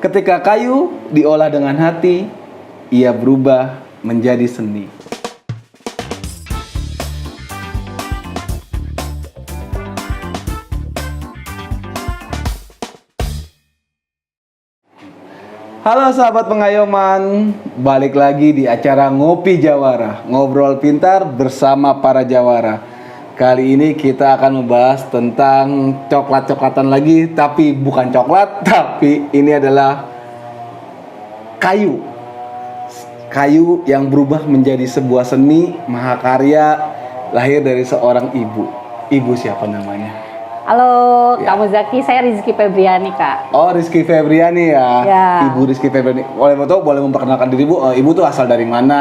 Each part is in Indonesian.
Ketika kayu diolah dengan hati, ia berubah menjadi seni. Halo sahabat pengayoman, balik lagi di acara Ngopi Jawara, ngobrol pintar bersama para jawara. Kali ini kita akan membahas tentang coklat-coklatan lagi, tapi bukan coklat, tapi ini adalah kayu. Kayu yang berubah menjadi sebuah seni mahakarya lahir dari seorang ibu. Ibu siapa namanya? Halo, Ya. Kak Muzaki, saya Rizky Febriani, Kak. Oh, Rizky Febriani ya. Ya. Ibu Rizky Febriani. Boleh memperkenalkan diri, Bu. Ibu tuh asal dari mana?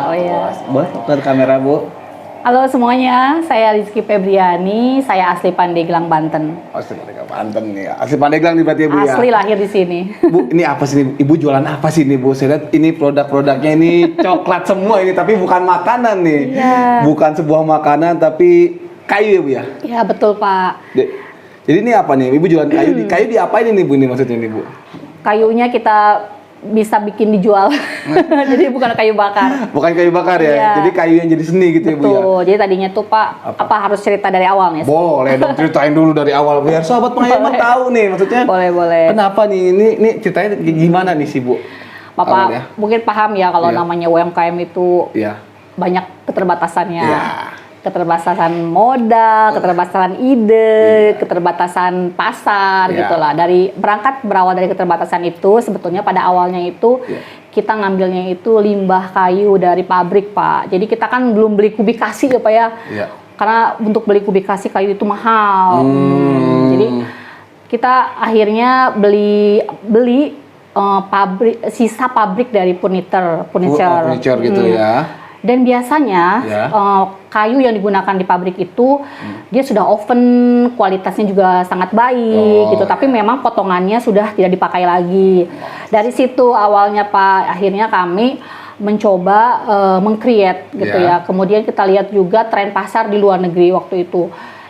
Oh, iya. Boleh ke kamera, Bu. Halo semuanya, saya Rizky Febriani, saya asli Pandeglang, Banten. Asli Pandeglang, Banten nih ya. Asli Pandeglang nih berarti ya, Bu ya. Asli lahir di sini. Bu, ini apa sih? Ibu jualan apa sih nih, Bu? Saya lihat ini produk-produknya ini coklat semua ini, tapi bukan makanan nih. Iya. Bukan sebuah makanan, tapi kayu ya, Bu ya. Ya betul, Pak. Jadi ini apa nih? Ibu jualan kayu. Kayu diapain ini, Bu? Ini maksudnya nih, Bu? Kayunya kita bisa bikin dijual. Jadi bukan kayu bakar. Bukan kayu bakar ya. Iya. Jadi kayu yang jadi seni gitu ya, Bu ya. Betul. Jadi tadinya tuh Pak, apa harus cerita dari awal nih? Boleh dong, ceritain dulu dari awal biar sahabat pengayoman Boleh. tahu nih maksudnya. Boleh. Kenapa nih? Ini ceritanya gimana nih sih, Bu? Bapak Awalnya. mungkin paham ya kalau Iya. namanya UMKM itu Iya. banyak keterbatasannya. Iya. Keterbatasan modal, keterbatasan ide, keterbatasan pasar Iya. gitulah. Berawal dari keterbatasan itu sebetulnya pada awalnya itu Iya. kita ngambilnya itu limbah kayu dari pabrik, Pak. Jadi kita kan belum beli kubikasi ya, Pak ya. Iya. Karena untuk beli kubikasi kayu itu mahal. Jadi kita akhirnya beli sisa pabrik dari furniture. Furniture gitu ya. Dan biasanya Ya. kayu yang digunakan di pabrik itu dia sudah oven, kualitasnya juga sangat baik gitu. Tapi memang potongannya sudah tidak dipakai lagi. Dari situ awalnya Pak, akhirnya kami mencoba meng-create gitu Ya. ya. Kemudian kita lihat juga tren pasar di luar negeri waktu itu.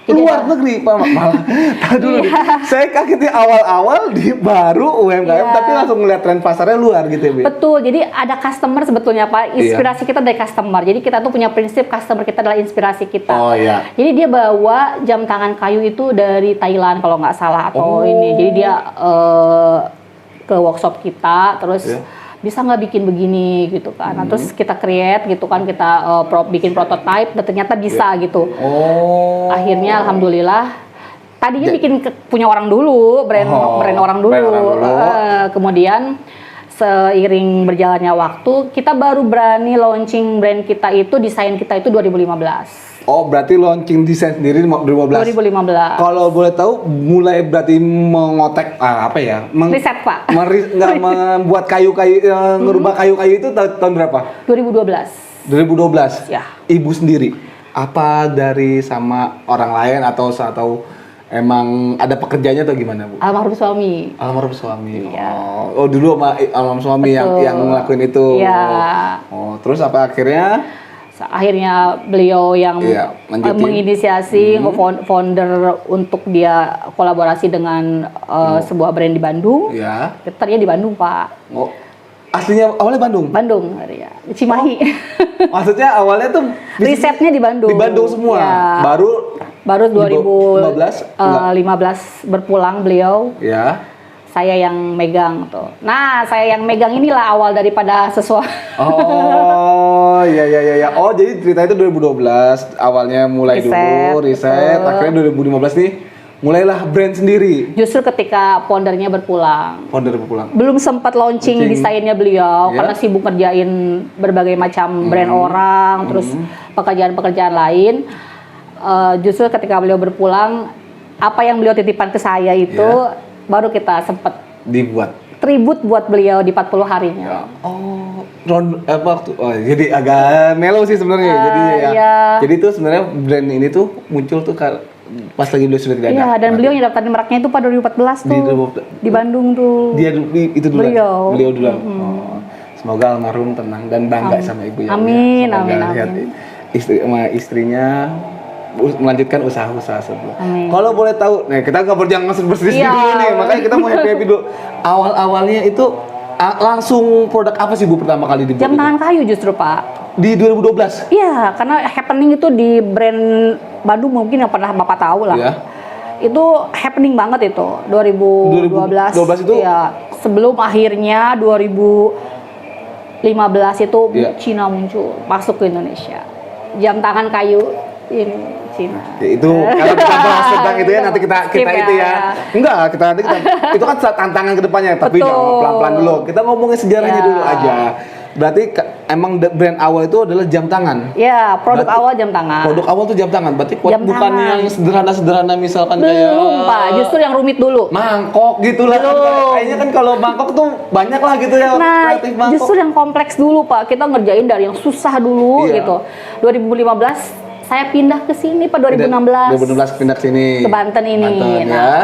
Luar negeri, Pak, malah. Tahan dulu nih. Saya kagetnya awal-awal di baru UMKM, Iya. tapi langsung ngeliat tren pasarnya luar gitu ya, Bu. Betul, jadi ada customer sebetulnya Pak, inspirasi kita dari customer. Jadi kita tuh punya prinsip customer kita adalah inspirasi kita. Oh iya. Jadi dia bawa jam tangan kayu itu dari Thailand kalau nggak salah atau ini. Jadi dia ke workshop kita, terus Iya. bisa nggak bikin begini gitu kan. Nah, terus kita create gitu kan, kita bikin prototype dan ternyata bisa gitu. Oh. Akhirnya alhamdulillah. Tadinya bikin punya orang dulu, brand orang dulu. brand orang dulu. Kemudian seiring berjalannya waktu, kita baru berani launching brand kita itu, desain kita itu 2015. Oh, berarti launching desain sendiri 2015. 2015. Kalau boleh tahu, mulai berarti mengotek apa ya? Riset, Pak. Nggak membuat kayu-kayu, ngerubah kayu-kayu itu tahun berapa? 2012. 2012. Ya. Ibu sendiri. Apa dari sama orang lain atau emang ada pekerjaannya atau gimana, Bu? Almarhum suami. Almarhum suami. Iya. Oh, dulu sama almarhum suami Betul. yang ngelakuin itu. Iya. Oh, terus apa akhirnya? Akhirnya beliau yang Iya, lanjutin. menginisiasi, founder untuk dia kolaborasi dengan sebuah brand di Bandung. Ya. Ternyata di Bandung, Pak. Oh, aslinya awalnya Bandung. Bandung, ya. Cimahi. Maksudnya awalnya tuh Risetnya di Bandung. Di Bandung semua. Ya. Baru 2015 berpulang beliau. ya. Saya yang megang tuh. Nah, saya yang megang inilah awal daripada sesuatu. Oh, iya. Oh, jadi cerita itu 2012 awalnya mulai dulu riset, akhirnya 2015 nih mulailah brand sendiri. Justru ketika foundernya berpulang. Founder berpulang. Belum sempat launching desainnya beliau Ya. karena sibuk ngerjain berbagai macam brand orang, terus pekerjaan-pekerjaan lain. Justru ketika beliau berpulang, apa yang beliau titipkan ke saya itu baru kita sempat Dibuat. tribut buat beliau di 40 harinya. Oh, jadi agak mellow sih sebenarnya. Jadi ya. iya. Jadi itu sebenarnya brand ini tuh muncul tuh pas lagi beliau sudah tidak ada. Iya, dan beliau yang daftarin meraknya itu pada 2014 tuh. Di Bandung tuh. Dia itu dulu. Beliau. Dulu. Oh. Semoga almarhum tenang dan bangga sama ibu ya. Amin, Semoga amin, lihat amin. istri sama istrinya melanjutkan usaha-usaha sebelum. Amin. Kalau boleh tahu, nih kita nggak jangan bersedih Iya. dulu nih, makanya kita mau happy dulu. Awal-awalnya itu langsung produk apa sih Bu pertama kali dibuat? Jam itu? tangan kayu justru Pak. Di 2012. Iya, karena happening itu di brand Bandung mungkin yang pernah Bapak tahu lah. Iya. Itu happening banget itu 2012. 2012 itu? Iya, sebelum akhirnya 2015 itu Iya. Cina muncul masuk ke Indonesia. Jam tangan kayu ini Cina. Ya, itu kalau kita bahas tentang itu ya nanti kita Skip itu ya. Enggak, nanti kita itu kan tantangan kedepannya, tapi Betul. jangan pelan-pelan dulu. Kita ngomongin sejarahnya Ya. dulu aja. Berarti emang brand awal itu adalah jam tangan. Ya, produk Berarti awal jam tangan. Produk awal tuh jam tangan. Berarti Jam bukan tangan. yang sederhana-sederhana misalkan kayak Belum Pak, justru yang rumit dulu. mangkok gitu lah. Belum. Kayaknya kan kalau mangkok tuh banyak lah gitu ya. Nah, kreatif mangkok. justru yang kompleks dulu Pak. Kita ngerjain dari yang susah dulu Iya. gitu. 2015 saya pindah ke sini Pak 2016. 2016 pindah ke sini. Ke Banten ini. Banten, Nah, ya.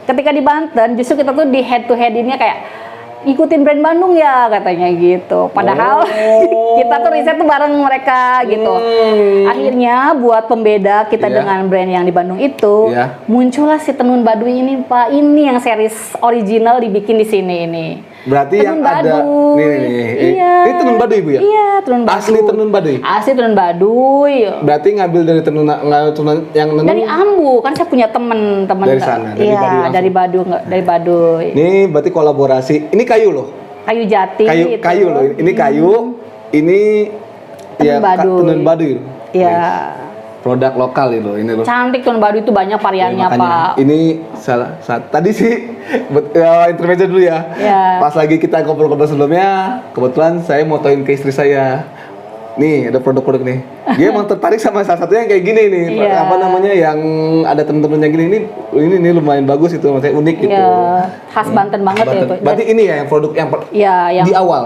ketika di Banten justru kita tuh di head to head ini kayak ikutin brand Bandung ya katanya gitu. Padahal Oh. kita tuh riset tuh bareng mereka gitu. Akhirnya buat pembeda kita Iya. dengan brand yang di Bandung itu, Iya. muncullah si Tenun Baduy ini Pak. Ini yang series original dibikin di sini ini. Berarti yang Tenun ada Baduy. nih. Iya. Ini tenun Baduy Bu ya? Iya, Tenun Baduy. Asli tenun Baduy. Asli Tenun Baduy. Berarti ngambil dari tenun yang nenun. Dari Ambu, kan saya punya teman-teman Dari sana, dari iya, Baduy langsung. dari Baduy, dari Baduy. Ini berarti kolaborasi. Ini kayu loh. Kayu jati. itu. Kayu loh. Ini kayu. Ini Tenun Baduy. tenun Baduy. Iya. Produk lokal itu. Ini loh. Cantik Tenun Baduy itu banyak variannya, Makanya, Pak. ini salah tadi sih intermezzo dulu ya. Iya. Pas lagi kita ngobrol-ngobrol sebelumnya, kebetulan saya motoin ke istri saya. Nih ada produk-produk nih. Dia emang tertarik sama salah satunya yang kayak gini nih. Iya. Apa namanya yang ada temen-temennya gini ini lumayan bagus itu, maksudnya unik gitu. Iya, khas Banten banget ya itu. Berarti ini ya yang produk yang Iya, yang di awal.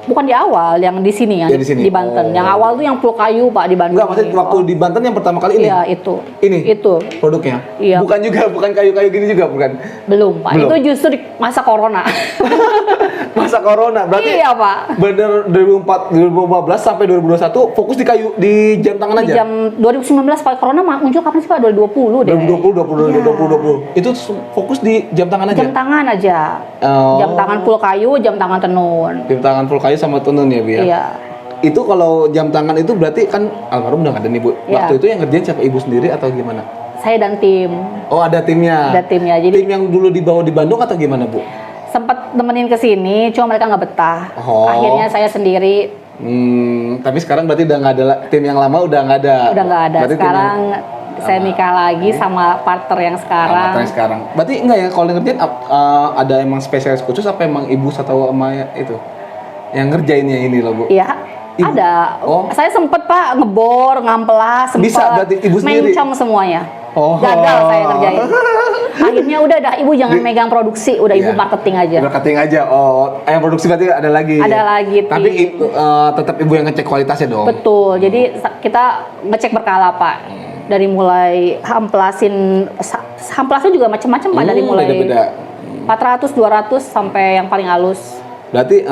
bukan di awal, yang di sini yang Ya, di sini. di Banten. Oh. Yang awal tuh yang Pulau Kayu, Pak, di Bandung. Enggak, maksudnya ini. waktu di Banten yang pertama kali ini. Iya, itu. Ini Itu. produknya. Iya. Bukan kayu-kayu gini juga, bukan. Belum, Pak. Belum. Itu justru di masa corona. Masa corona. Berarti Iya, Pak. bener 2015 sampai 2021 fokus di kayu di jam tangan Di aja. jam 2019 Pak Corona muncul kapan sih Pak? 2020 deh. 2020. Itu fokus di jam tangan aja. Jam tangan aja. Oh. Jam tangan Pulau Kayu, jam tangan tenun. Jam tangan full kayu sama tenun ya, Bu ya. Iya. Itu kalau jam tangan itu berarti kan almarhum udah nggak ada nih, Bu. Iya. Waktu itu yang ngerjain siapa, Ibu sendiri atau gimana? Saya dan tim. Oh, ada timnya. Ada timnya. Jadi Tim yang dulu dibawa di Bandung atau gimana, Bu? sempat nemenin ke sini, cuma mereka nggak betah. Oh. Akhirnya saya sendiri Tapi sekarang berarti udah nggak ada tim yang lama udah nggak ada. udah nggak ada. Berarti tim Sekarang yang- saya nikah lagi sama partner yang sekarang. Sama sekarang. Berarti enggak ya kalau ngerjain ada emang spesialis khusus apa emang ibu atau sama itu yang ngerjainnya ini loh, Bu? Iya, Ibu. ada. Oh. Saya sempet Pak ngebor, ngamplas, sempet. Bisa, berarti ibu sendiri? mencong semuanya. Oh. Gagal saya ngerjain. Akhirnya udah dah ibu jangan megang produksi, udah ibu Iya. marketing aja. Marketing aja. Oh, yang produksi berarti ada lagi. Ada lagi, Tapi tim. tetap ibu yang ngecek kualitasnya dong. Betul. Jadi kita ngecek berkala Pak. Dari mulai hamplasnya juga macam-macam Pak, dari mulai Beda-beda. 400, 200 sampai yang paling halus. Berarti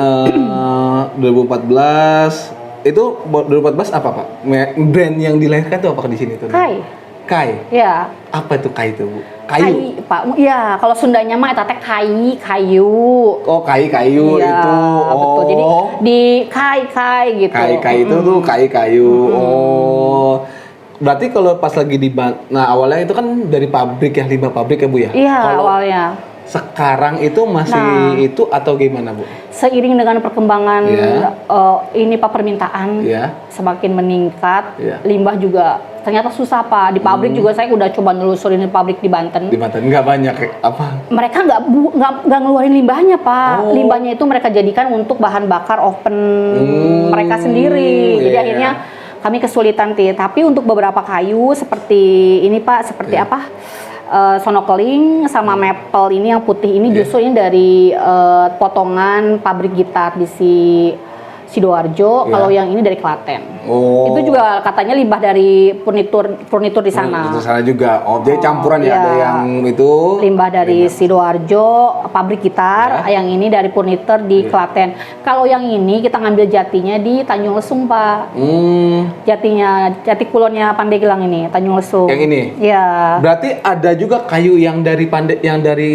2014 itu 2014 apa, Pak? Brand yang dilahirkan itu apa di sini tuh? Kai. Kai. Ya. Apa itu Kai itu, Bu? Kai, Kayu. Pak. Ya, kalau Sundanya mah eta teh kai, kayu. Oh, kayu Iya, itu. Oh. betul. Jadi di kai gitu. Kai itu tuh kayu. Oh. Berarti kalau pas lagi nah awalnya itu kan dari pabrik ya, limbah pabrik ya, Bu ya? Iya, Kalau awalnya. sekarang itu masih Nah. itu atau gimana, Bu? Seiring dengan perkembangan Iya. ini Pak permintaan Iya. semakin meningkat, Iya. limbah juga ternyata susah Pak. Di pabrik juga saya udah coba nelusurin pabrik di Banten. Di Banten nggak banyak apa? Mereka nggak ngeluarin limbahnya Pak. Oh. Limbahnya itu mereka jadikan untuk bahan bakar oven mereka sendiri. Jadi iya. akhirnya kami kesulitan tapi untuk beberapa kayu seperti ini Pak, seperti Iya. apa? Sonokeling sama maple ini yang putih ini Iya. justru ini dari potongan pabrik gitar di si Sidoarjo, Ya. kalau yang ini dari Klaten. Oh. Itu juga katanya limbah dari furnitur di sana. Di sana juga. Oh, jadi campuran ya, iya. ada yang itu Limbah dari Sidoarjo, pabrik gitar, Ya. yang ini dari furnitur di Klaten. Kalau yang ini kita ngambil jatinya di Tanjung Lesung, Pak. Jati kulonnya Pandeglang ini, Tanjung Lesung. Yang ini? Iya. Berarti ada juga kayu yang dari yang dari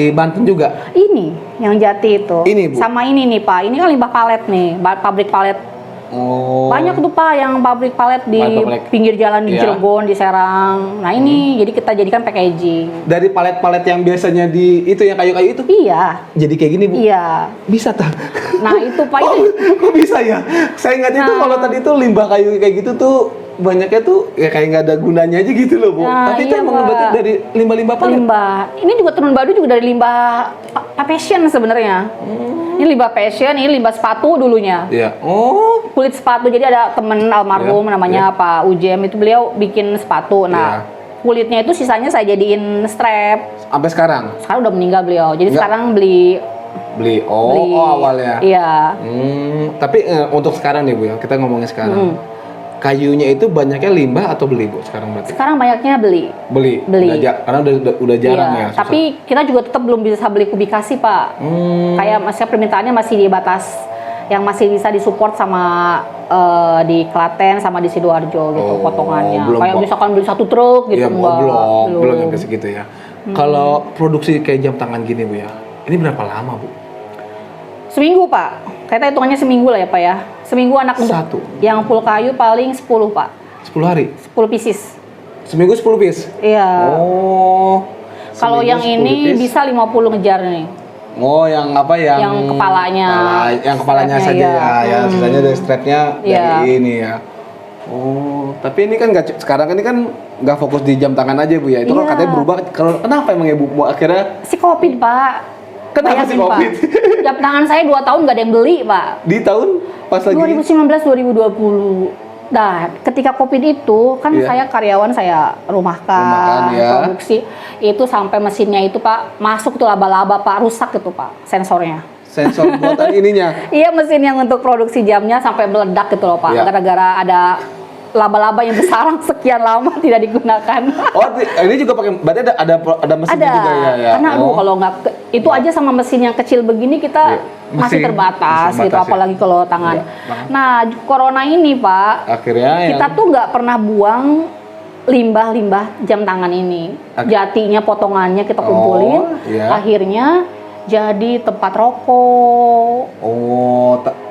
Banten juga. Ini yang jati itu. Ini, Bu? Sama ini nih, Pak. Ini kan limbah palet nih, pabrik palet. Oh. Banyak tuh Pak yang pabrik palet di Palet. pinggir jalan di Iya. Cilegon, di Serang. Nah ini jadi kita jadikan packaging. Dari palet-palet yang biasanya di itu yang kayu-kayu itu. Iya. Jadi kayak gini, Bu. Iya. Bisa tak? Nah itu Pak Oh, itu. kok bisa ya? Saya ingatnya tuh Nah. kalau tadi tuh limbah kayu kayak gitu tuh banyaknya tuh ya kayak nggak ada gunanya aja gitu loh, Bu. Nah, Tapi itu iya, emang Pak. berarti dari limbah-limbah palet. Limbah. Ini juga tenun badu juga dari limbah passion sebenarnya. Ini limbah passion, ini limbah sepatu dulunya. Iya. Oh. Kulit sepatu. Jadi ada temen almarhum Iya, namanya Pak Ujem, itu beliau bikin sepatu. Nah, kulitnya itu sisanya saya jadiin strap. Sampai sekarang Sekarang udah meninggal beliau. Jadi Enggak. sekarang beli beli. Oh, beli. oh awalnya. Iya. Tapi untuk sekarang nih, Bu ya. Kita ngomongin sekarang. Kayunya itu banyaknya limbah atau beli, Bu? Sekarang berarti. Sekarang banyaknya beli. Beli. Beli. Karena udah jarang Iya, ya. susah. tapi kita juga tetap belum bisa beli kubikasi, Pak. Kayak masih permintaannya masih di batas yang masih bisa disupport sama di Klaten sama di Sidoarjo gitu potongannya. belum, Kayak Pak. misalkan beli satu truk gitu Iya, enggak. belum sampai segitu ya. Kalau produksi kayak jam tangan gini, Bu ya. Ini berapa lama, Bu? Seminggu, Pak. Kita hitungannya seminggu lah ya, Pak ya. Seminggu anak untuk Satu. yang full kayu paling 10, Pak. 10 hari. 10 pieces. Seminggu 10 piece. Iya. Oh. Kalau seminggu yang 10 ini piece. bisa 50 ngejar nih. Oh, yang apa Yang kepalanya. yang kepalanya Strapnya, saja iya. ya. Yang sisanya dari strapnya Iya. dari ini ya. Oh, tapi ini kan sekarang ini kan nggak fokus di jam tangan aja, Bu ya. Itu kan Iya. katanya berubah. Kalau kenapa emang ya, Bu? Akhirnya Si Covid, Pak. Kenapa Bayangin, si Covid? Pak. Jam tangan saya 2 tahun nggak ada yang beli, Pak. di tahun pas lagi 2019-2020. Nah, ketika Covid itu kan Iya. saya karyawan saya rumahkan, Rumahkan, ya. produksi itu sampai mesinnya itu Pak masuk tuh laba-laba Pak, rusak itu Pak sensornya. sensor buatan ininya. Iya, mesin yang untuk produksi jamnya sampai meledak gitu loh Pak, Iya. gara-gara ada laba-laba yang bersarang sekian lama tidak digunakan. Oh, ini juga pakai berarti ada mesinnya Ada, juga ya. karena aduh kalau nggak itu aja sama mesin yang kecil begini kita Iya, masih mesin terbatas gitu, terbatas ya. apalagi kalau tangan. Iya, tangan. Nah, corona ini Pak, Akhirnya kita tuh nggak pernah buang limbah-limbah jam tangan ini. Jatinya, potongannya kita kumpulin, iya. akhirnya jadi tempat rokok.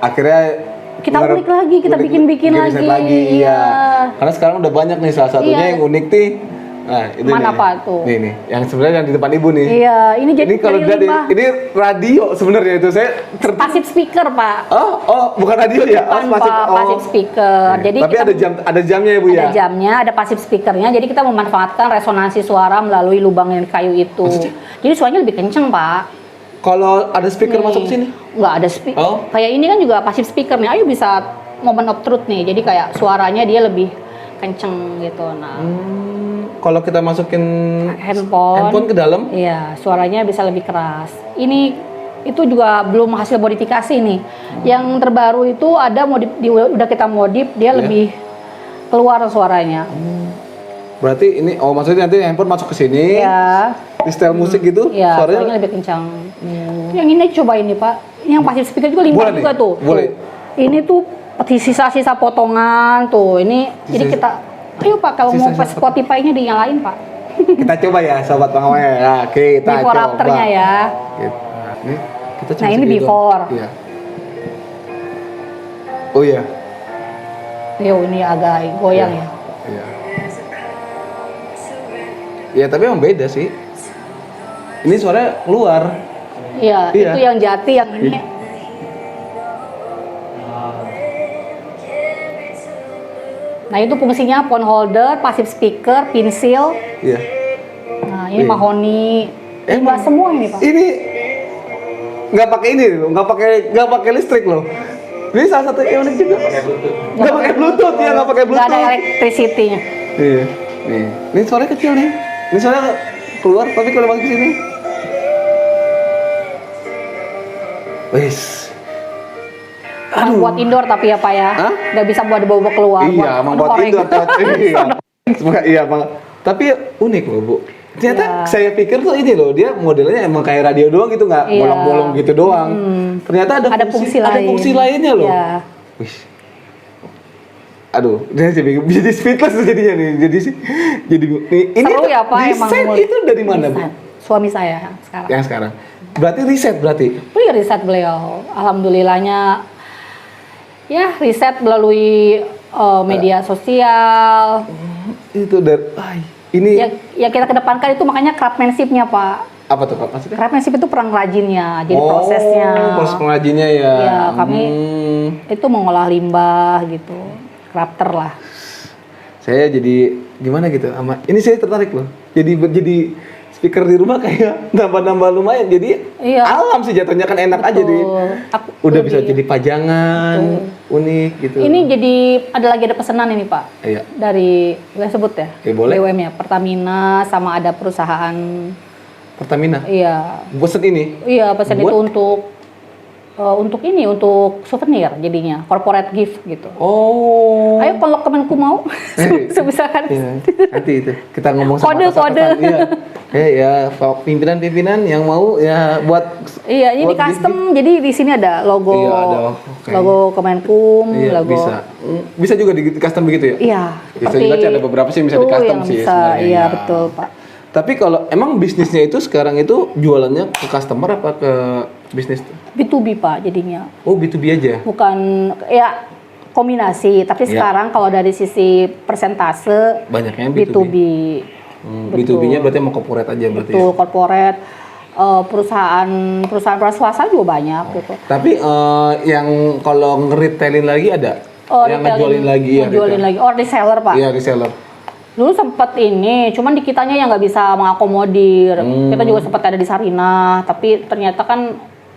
Akhirnya Kita ulik lagi, kita bikin-bikin riset lagi, iya. iya. Karena sekarang udah banyak nih, salah satunya Iya. yang unik nih. Nah, itu Mana, nih. Pak, tuh? Nih, yang sebenarnya yang di depan Ibu nih. Iya, ini jadi Ini kalau dari dilihat limbah. ini radio sebenarnya itu saya Passive speaker Pak. Oh, bukan radio ya? Bukan, Pak, passive speaker. Iya. Jadi Tapi kita ada jamnya ya, Bu ya? ada jamnya, ada passive speakernya. Jadi kita memanfaatkan resonansi suara melalui lubang yang kayu itu. Jadi suaranya lebih kenceng, Pak. Kalau ada speaker masuk ke sini? Nggak ada speaker. Oh. Kayak ini kan juga passive speaker nih. Ayo bisa moment of truth nih. Jadi kayak suaranya dia lebih kenceng gitu. Nah, Kalau kita masukin handphone ke dalam, iya, suaranya bisa lebih keras. Ini itu juga belum hasil modifikasi nih. Yang terbaru itu ada udah kita modif, dia Iya. lebih keluar suaranya. berarti ini maksudnya nanti handphone masuk ke sini, Iya. di setel musik gitu, Iya, suaranya suaranya lebih kencang. Yang ini coba ini Pak. Yang passive speaker juga limbah Boleh juga nih? tuh. Boleh. Tuh. Ini tuh sisa-sisa potongan tuh. Ini jadi kita, ayo Pak kalau mau Sisa-sisa Spotify-nya dinyalain Pak. kita coba ya, sobat pengawal. Nah, kita Before coba. after-nya ya. Gitu. Nah, ini kita Nah, ini segitu. before. Iya. Oh iya. Yo, ini agak goyang ya. Iya. Ya tapi emang beda sih. Ini suaranya keluar. Iya, Iya. itu yang jati, yang ini. Nah, itu fungsinya phone holder, passive speaker, pensil. Iya. Nah, ini Iya. mahoni. Limbah semua ini, Pak. Ini nggak pakai ini loh, nggak pakai listrik loh. Ini salah satu yang unik juga. Nggak pakai Bluetooth ya, nggak pakai Nggak ada Bluetooth. electricity-nya. Iya. Nih, ini suaranya kecil nih. Ini suaranya keluar, tapi kalau masuk ke sini. Wis. Emang buat indoor tapi ya Pak ya. Hah? Nggak bisa buat dibawa keluar. Iya, emang buat orek. indoor. Iya, Bang. Tapi unik loh, Bu. Ternyata saya pikir tuh ini loh, dia modelnya emang kayak radio doang gitu, nggak Iya. bolong-bolong gitu doang. Ternyata ada fungsi lain. lainnya loh. Iya. Wih. Aduh, jadi speechless jadinya nih. Jadi ini Seru ya Pak emang. desain itu dari mana, Bu? Desain. Suami saya sekarang. Yang sekarang. Berarti riset berarti. Beli riset beliau. Alhamdulillahnya ya riset melalui media sosial. Itu dari ini Yang kita kedepankan itu makanya craftsmanship-nya Pak. apa tuh, Pak, maksudnya? Craftsmanship itu perang rajinnya, jadi prosesnya. Proses pengrajinnya ya. Iya, kami itu mengolah limbah gitu, crafter lah. Saya jadi gimana gitu sama ini, saya tertarik loh. Jadi speaker di rumah kayak nambah-nambah lumayan. Jadi Iya. alam sih jatuhnya, kan enak aja Betul. deh. Aku Udah lebih- bisa jadi pajangan, unik gitu. Ini jadi ada pesanan ini Pak. Iya. Dari boleh sebut ya? Oke, boleh. BUM ya, Pertamina sama ada perusahaan. Pertamina. Iya. Bosen ini. Iya, pesan Buat? itu untuk souvenir jadinya, corporate gift gitu. Oh. Ayo kalau Kemenku mau, sebesarkan. Iya. Nanti itu kita ngomong sama Kode. atasan. Iya. Ya Pak pimpinan-pimpinan yang mau ya buat Iya, ini buat custom. Jadi di sini ada logo, Iya, ada. Oke. logo Kemenkum, Iya, logo. bisa. Bisa juga di custom begitu ya? Iya. Ya, saya baca ada beberapa sih yang bisa itu di custom yang sih bisa, sebenarnya. Iya, Ya. betul Pak. Tapi kalau emang bisnisnya itu sekarang itu jualannya ke customer apa ke bisnis? B2B Pak jadinya. Oh, B2B aja. Bukan ya kombinasi, tapi Iya. sekarang kalau dari sisi persentase Banyaknya B2B. B2B. Betul. B2B-nya berarti mau corporate aja berarti. Betul, Ya? corporate, perusahaan swasta juga banyak gitu. Tapi yang kalau nge-retailin lagi ada? Yang ngejualin lagi ya? Ngejualin lagi. Oh, reseller Pak. Iya, reseller. Dulu sempet ini, cuman di kitanya yang nggak bisa mengakomodir. Kita juga sempat ada di Sarinah, tapi ternyata kan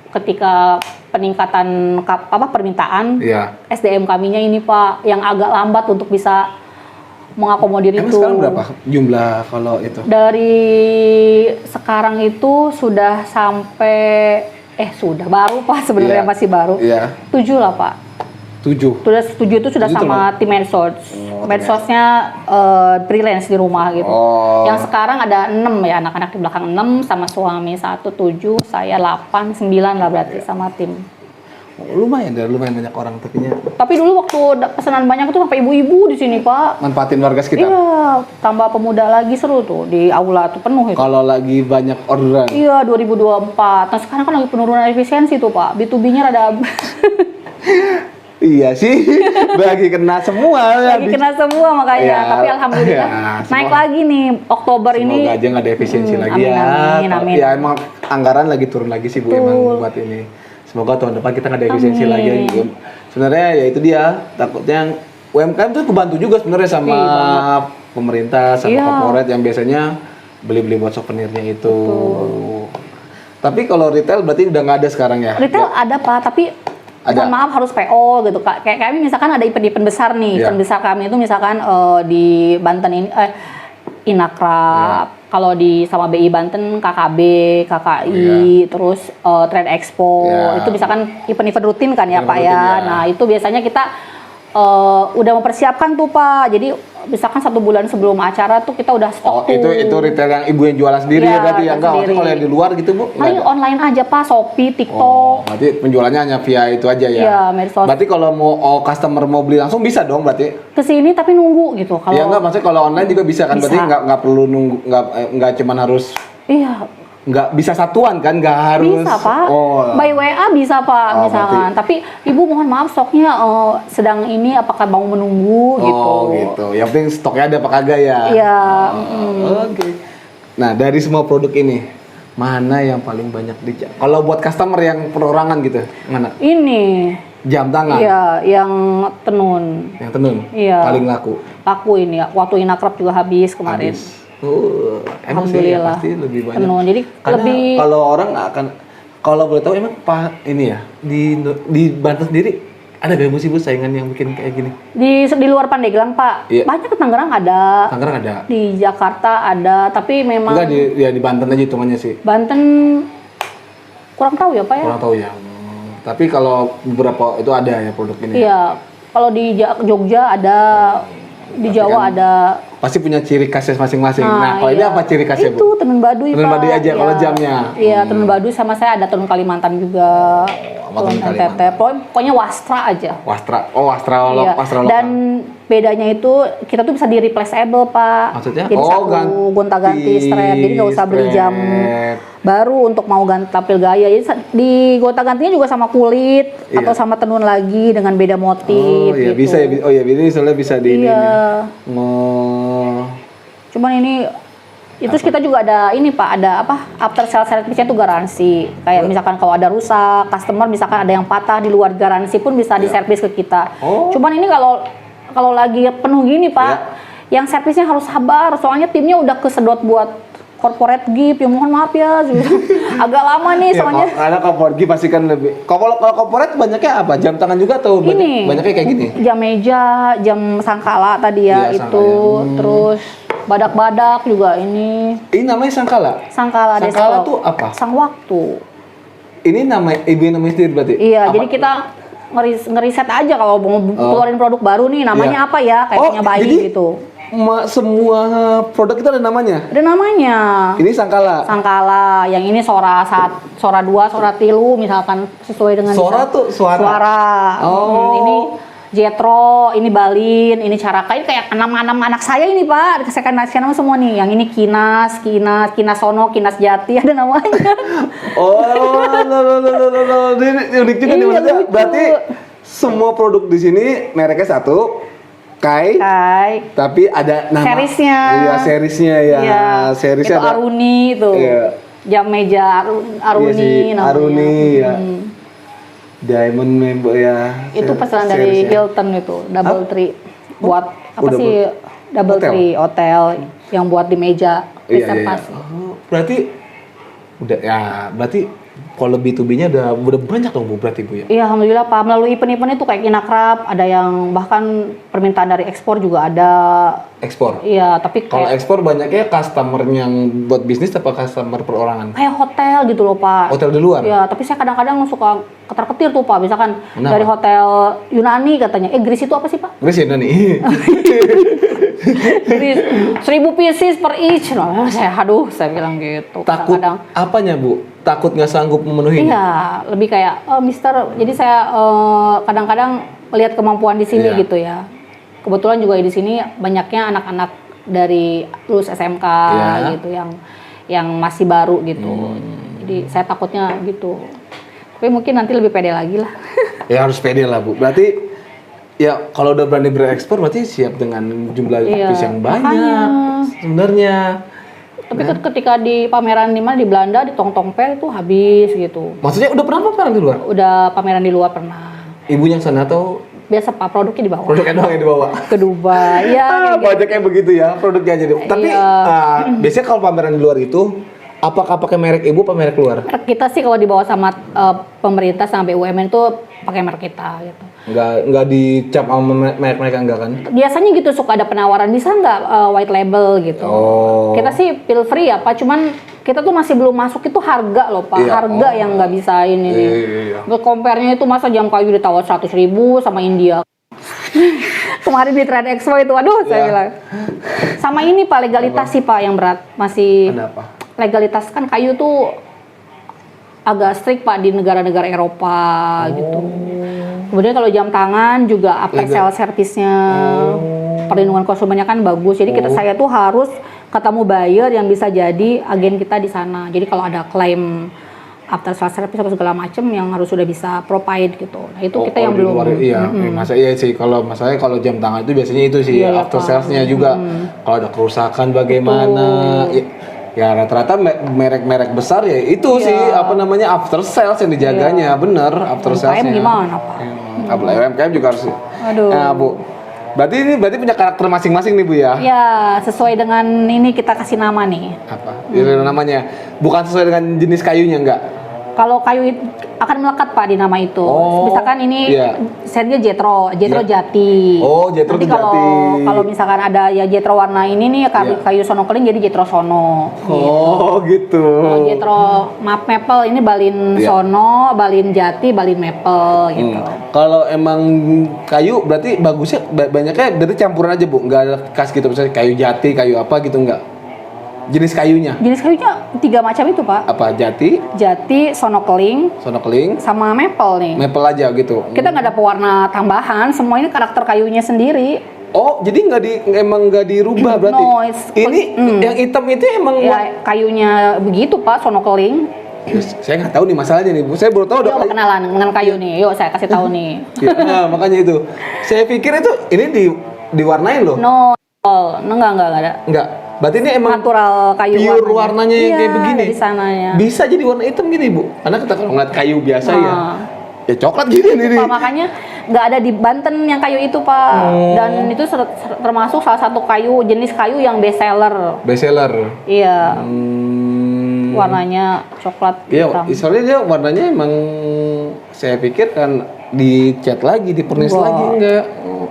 ketika peningkatan permintaan, Iya. SDM kaminya ini Pak yang agak lambat untuk bisa mengakomodir Emang itu. sekarang berapa jumlah kalau itu? Dari sekarang itu sudah sampai sudah baru Pak sebenarnya Iya. masih baru. Iya. 7 lah Pak. 7. Sudah 7 itu sudah 7 sama tim medsos. Medsosnya freelance di rumah gitu. Oh. Yang sekarang ada 6 ya, anak-anak di belakang 6 sama suami 1, 7, saya 8, 9 lah berarti sama tim. Lumayan banyak orang tapinya Tapi dulu waktu pesanan banyak itu sampai ibu-ibu di sini Pak. manfaatin warga sekitar. Iya, tambah pemuda lagi seru tuh di aula tuh penuh itu. Kalau lagi banyak orderan. Iya, 2024. Nah, sekarang kan lagi penurunan efisiensi tuh, Pak. B2B-nya rada Iya sih, lagi kena semua. lagi kena semua makanya. Ya, Tapi alhamdulillah ya, naik semua- lagi nih Oktober ini. Semoga aja nggak ada efisiensi lagi amin, ya. amin, amin. Ya emang anggaran lagi turun lagi sih Bu emang buat ini. Semoga tahun depan kita nggak ada efisiensi Amin. lagi. Sebenarnya ya itu dia, takutnya UMKM tuh kebantu juga sebenarnya sama pemerintah, sama Iya. corporate yang biasanya beli-beli buat souvenirnya itu. Tapi kalau retail berarti udah nggak ada sekarang ya? Retail ada, Pak, tapi Ada. mohon maaf harus PO gitu, Kak. Kayak kami misalkan ada event-event besar nih. Iya. Event besar kami itu misalkan di Banten ini Inakrab. Kalau di sama BI Banten KKB, KKI, terus Trade Expo. Iya. Itu misalkan event-event rutin kan ya, Event Pak rutin, ya. ya. Nah, itu biasanya kita udah mempersiapkan tuh, Pak. Jadi misalkan 1 bulan sebelum acara tuh kita udah Oh, stok tuh. itu retail yang ibu yang jualan sendiri Iya, ya berarti ya? Enggak, sendiri. kalau yang di luar gitu Bu? nggak Paling ada? online aja, Pak. Shopee, TikTok. Oh, berarti penjualannya hanya via itu aja ya? Iya, medsos. Berarti kalau mau customer mau beli langsung bisa dong berarti? Kesini tapi nunggu gitu. Kalau Ya enggak, maksudnya kalau online juga bisa kan? Bisa. Berarti nggak perlu nunggu, nggak cuman harus, iya nggak bisa satuan kan? Nggak harus. bisa Pak. Oh, By WA bisa Pak Oh, misalkan. Tapi Ibu mohon maaf stoknya sedang ini apakah mau menunggu gitu. oh gitu. Yang penting stoknya ada apa kagak ya? Iya. Oke. Nah dari semua produk ini, mana yang paling banyak dicari? Kalau buat customer yang perorangan gitu, mana? Ini Jam tangan, iya yang tenun. yang tenun, Iya. paling laku. Laku ini waktu Inakrab juga habis kemarin. Habis. Emang sih ya, Alhamdulillah. pasti lebih banyak. Tenun. Jadi Karena lebih kalau orang akan, kalau boleh tahu emang ini ya di Banten sendiri ada gak bus-bus saingan yang bikin kayak gini? di luar Pandeglang Pak. Iya. Banyak di Tangerang ada. Tangerang ada. Di Jakarta ada, tapi memang Enggak di Banten aja hitungannya sih. Banten kurang tahu ya Pak ya. Kurang tahu ya. Tapi kalau beberapa itu ada ya produk ini. Iya, kalau di Jogja ada, di Jawa ada. Pasti punya ciri khasnya masing-masing. Nah, kalau ini iya. apa ciri khasnya, Bu? Itu tenun baduy, Tenun Pak. baduy aja kalau Iya. jamnya. Iya, tenun baduy sama saya ada tenun Kalimantan juga. sama tenun Tenun NTT. Pokoknya wastra aja. Wastra. Oh, wastra Iya. wastra lokal. Dan bedanya itu kita tuh bisa di replaceable, Pak. Maksudnya? Jadi Oh, satu gonta-ganti strap. Jadi nggak usah beli jam baru untuk mau tampil gaya. Jadi di gonta-gantinya juga sama kulit Iya. atau sama tenun lagi dengan beda motif. Oh, iya gitu. bisa ya. Oh iya, ini soalnya bisa di ini. Iya. Oh. Cuman ini terus kita juga ada ini Pak, ada apa? After sale service-nya itu garansi. Kayak misalkan kalau ada rusak, customer misalkan ada yang patah di luar garansi pun bisa diservis ke kita. Oh. Cuman ini kalau lagi penuh gini Pak, yang servisnya harus sabar, soalnya timnya udah kesedot buat corporate gift. Ya mohon maaf ya, agak lama nih Ya, soalnya. karena corporate gift pasti kan lebih. Kalau corporate banyaknya apa? Jam tangan juga atau Ini banyaknya kayak gini? jam meja, jam sangkala tadi ya Iya, itu, sangkala. terus badak-badak juga ini. Ini namanya sangkala. Sangkala Sangkala desk tuh clock. apa? Sang waktu. Ini nama ibu yang namanya sendiri berarti? Iya, Apa? jadi kita ngeriset aja kalau mau keluarin produk baru nih namanya Iya. apa ya, kayak punya bayi jadi gitu. Semua produk kita ada namanya. Ada namanya. Ini sangkala. Sangkala, yang ini Sora 2, Sora 3 misalkan sesuai dengan Sora tuh suara. Suara. Oh. Ini Jetro, ini Balin, ini Caraka, ini kayak anak saya ini Pak, saya kasih nama semua nih. Yang ini Kinas Sono, Kinas Jati ada namanya. Oh, loh. Ini unik juga nih Iya, maksudnya. lucu. Berarti semua produk di sini mereknya satu, Kai, tapi ada nama. Seriesnya. Iya, seriesnya ya. Iya. Seriesnya Itu ada. Aruni itu. Iya. Jam meja Aruni Iya sih, namanya. Aruni ya. Diamond member ya. Itu pesanan dari seriesnya. Hilton itu, Double Tree. Buat apa Udah sih Double hotel? Tree hotel yang buat di meja Iya. reservasi. Oh, berarti berarti kalau B2B-nya udah banyak dong Bu berarti Bu ya. Iya, alhamdulillah Pak. Melalui event-event itu kayak Kinakrab, ada yang bahkan permintaan dari ekspor juga ada. Ekspor. Iya, tapi Kalau kayak ekspor banyaknya customer yang buat bisnis apa customer perorangan? kayak hotel gitu loh Pak. Hotel di luar? Iya, tapi saya kadang-kadang suka ketar-ketir tuh Pak. Misalkan Kenapa? dari hotel Yunani katanya, Greece itu apa sih Pak? Terus ya nih. Greece, 1000 pieces per each. Nah, saya bilang gitu. Takut Kadang-kadang. apanya Bu? Takut nggak sanggup memenuhi? Iya, lebih kayak Mister. Jadi saya kadang-kadang melihat kemampuan di sini Iya. gitu ya. Kebetulan juga di sini banyaknya anak-anak dari lulus SMK Iya. gitu yang masih baru gitu. Jadi saya takutnya gitu. Tapi mungkin nanti lebih pede lagi lah. Ya harus pede lah Bu. Berarti ya kalau udah berani berekspor berarti siap dengan jumlah Iya, piece yang banyak makanya. sebenarnya. Tapi ketika di pameran di mana di Belanda di Tong Fair itu habis gitu. Maksudnya udah pernah pameran di luar? Udah pameran di luar pernah. Ibunya yang sana atau Biasa Pak, produknya dibawa produknya doang yang dibawa? ke Dubai. Ya, kayak gitu. Banyak yang begitu ya produknya aja. Tapi Iya. biasanya kalau pameran di luar itu apakah pakai merek ibu apa merek luar? Merek kita sih kalau dibawa sama pemerintah sampai BUMN itu pakai merek kita gitu. Nggak dicap sama merek-merek enggak kan? Biasanya gitu suka ada penawaran bisa nggak white label gitu. Oh. Kita sih feel free ya Pak, cuman kita tuh masih belum masuk itu harga loh Pak, Iya. harga yang nggak bisa ini nih. Iya. Compare-nya itu masa jam kayu ditawar 100.000 sama India. Kemarin di Trade Expo itu, aduh saya Iya. bilang. Sama ini Pak, legalitas sih Pak yang berat. Masih Ada apa? legalitas kan kayu tuh agak strict Pak di negara-negara Eropa gitu. Kemudian kalau jam tangan juga after sale service-nya, perlindungan konsumennya kan bagus. Jadi saya tuh harus ketemu buyer yang bisa jadi agen kita di sana. Jadi kalau ada klaim after sale service atau segala macam yang harus sudah bisa provide gitu. Nah itu kita yang belum. Masa iya sih kalau masalahnya kalau jam tangan itu biasanya itu sih Iya, after Pak. sales-nya juga. Kalau ada kerusakan bagaimana? Ya rata-rata merek-merek besar ya itu sih apa namanya after sales yang dijaganya bener after UMKM sales-nya. gimana Pak? Apalagi UMKM juga harus. Aduh. Nah, Bu. Berarti punya karakter masing-masing nih Bu ya? Ya sesuai dengan ini kita kasih nama nih. Apa? Namanya bukan sesuai dengan jenis kayunya enggak? Kalau kayu akan melekat Pak di nama itu. Oh, Misalkan ini iya. setnya Jetro Iya. Jati. Oh, Jetro Nanti tuh kalau Jati. kalau misalkan ada ya Jetro warna ini nih Iya. kayu Sono Keling jadi Jetro Sono. Oh gitu. Kalau Jetro Maple ini Balin Iya. Sono, Balin Jati, Balin Maple gitu. Kalau emang kayu berarti bagusnya banyaknya berarti campuran aja Bu, nggak ada khas gitu misalnya kayu jati, kayu apa gitu nggak? Jenis kayunya Jenis kayunya 3 macam itu Pak. apa? Jati, Jati, Sono Keling, sono keling, sama Maple nih. maple aja gitu. Kita nggak ada pewarna tambahan, semua ini karakter kayunya sendiri. Oh, jadi emang nggak dirubah berarti? No, it's- Ini yang hitam itu emang Ya kayunya begitu Pak, Sono Keling. saya nggak tahu nih masalahnya nih Bu. Saya baru tahu Yuk kenalan dengan kayu nih, yuk saya kasih tahu nih. Ya, nah, makanya itu. Saya pikir itu ini diwarnain loh. No, enggak ada. Enggak. Berarti ini emang Natural kayu pure warnanya yang Iya, kayak begini. dari sananya. Bisa jadi warna hitam gini, Bu. Karena kita kalau ngeliat kayu biasa ya, Nah. ya coklat gini nih. Pak, makanya nggak ada di Banten yang kayu itu Pak. Dan itu termasuk salah satu jenis kayu yang best seller. Best seller. Iya, warnanya coklat Iya, hitam. soalnya dia warnanya emang saya pikir kan dicat lagi, dipernis Enggak. lagi enggak?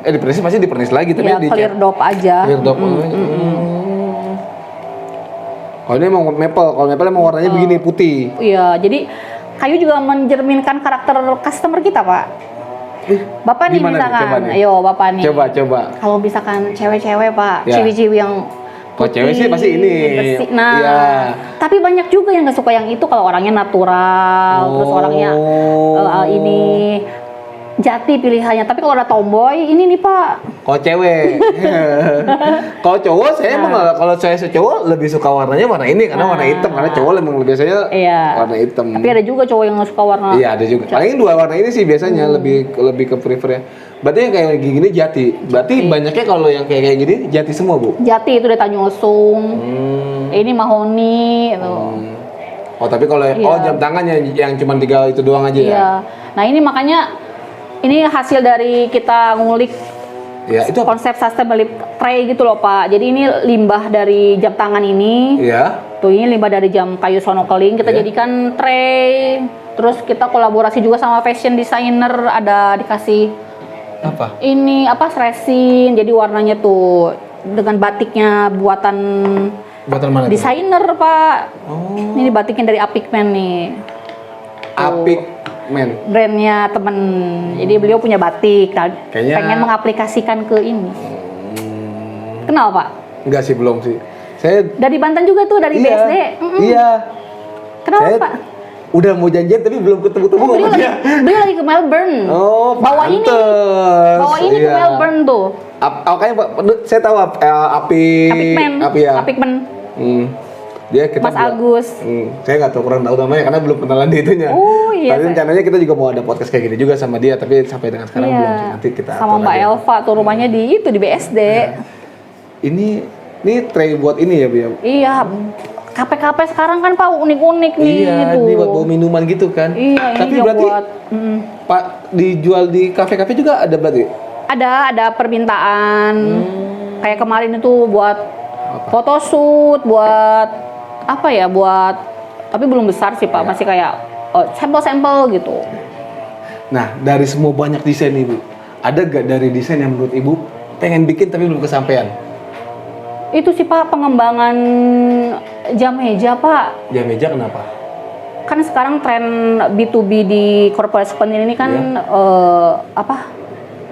Dipernis pasti dipernis lagi tapi Iya, dicat. clear dop aja. Clear dop. Oh ini emang maple, kalau maple emang warnanya begini putih. Iya, jadi kayu juga mencerminkan karakter customer kita, Pak. Bapak nih Gimana nih? misalkan, Coba nih. ayo Bapak nih. Coba. Kalau misalkan cewek-cewek, Pak, Ya. ciwi-ciwi yang Kalau cewek sih pasti ini. bersih. Nah, Iya. tapi banyak juga yang nggak suka yang itu kalau orangnya natural, terus orangnya ini jati pilihannya. Tapi kalau ada tomboy, ini nih Pak. Kalau cewek, kalau cowok saya emang kalau saya cowok lebih suka warnanya warna ini karena warna hitam karena cowok emang biasanya Iya. warna hitam. Tapi ada juga cowok yang nggak suka warna. Iya ada juga. Paling dua warna ini sih biasanya lebih ke prefer ya. Berarti yang kayak gini jati. Berarti banyaknya kalau yang kayak gini jati semua Bu. Jati itu dari Tanjung Lesung. Ini mahoni itu. Oh tapi kalau jam tangan yang cuma 3 itu doang aja ya. Iya. Nah, ini makanya ini hasil dari kita ngulik Iya itu apa? konsep sustainable tray gitu loh Pak. Jadi ini limbah dari jam tangan ini. Iya. Tuh ini limbah dari jam kayu Sono Keling kita Iya. jadikan tray. Terus kita kolaborasi juga sama fashion designer, ada dikasih Apa? ini resin. Jadi warnanya tuh dengan batiknya buatan Buatan mana? desainer Pak. Oh. Ini batiknya dari Apikmen nih. Apik men. Brandnya temen. Jadi beliau punya batik. Nah, Kayaknya- pengen mengaplikasikan ke ini. Kenal Pak? Enggak sih belum sih. Saya Dari Banten juga tuh, dari BSD. Iya. Kenapa Saya Pak? udah mau janjian tapi belum ketemu-temu Beliau sama lagi, dia. beliau lagi ke Melbourne. Oh, bawa ini, pantes. bawa ini ke Iya. Melbourne tuh. Kayaknya saya tahu Apikmen. Api ya. Apikmen. Dia kita Mas Agus. saya nggak tahu kurang tahu namanya karena belum kenalan di itunya. Oh, iya, Tapi saya- rencananya kita juga mau ada podcast kayak gini juga sama dia tapi sampai dengan sekarang belum sih. Nanti kita Sama atur Mbak aja. Elva tuh rumahnya di itu di BSD. Ini tray buat ini ya, Bu ya? Iya. Kafe-kafe sekarang kan Pak unik-unik nih Iya, gitu. ini buat bawa minuman gitu kan. Iya, ini Tapi juga berarti buat Pak dijual di kafe-kafe juga ada berarti? ada permintaan. Kayak kemarin itu buat photoshoot, buat apa ya, buat tapi belum besar sih Pak, masih kayak sampel-sampel gitu. Nah, dari semua banyak desain Ibu, ada gak dari desain yang menurut Ibu pengen bikin tapi belum kesampaian? Itu sih Pak pengembangan jam meja Pak. Jam meja kenapa? Kan sekarang tren B2B di corporate spending ini kan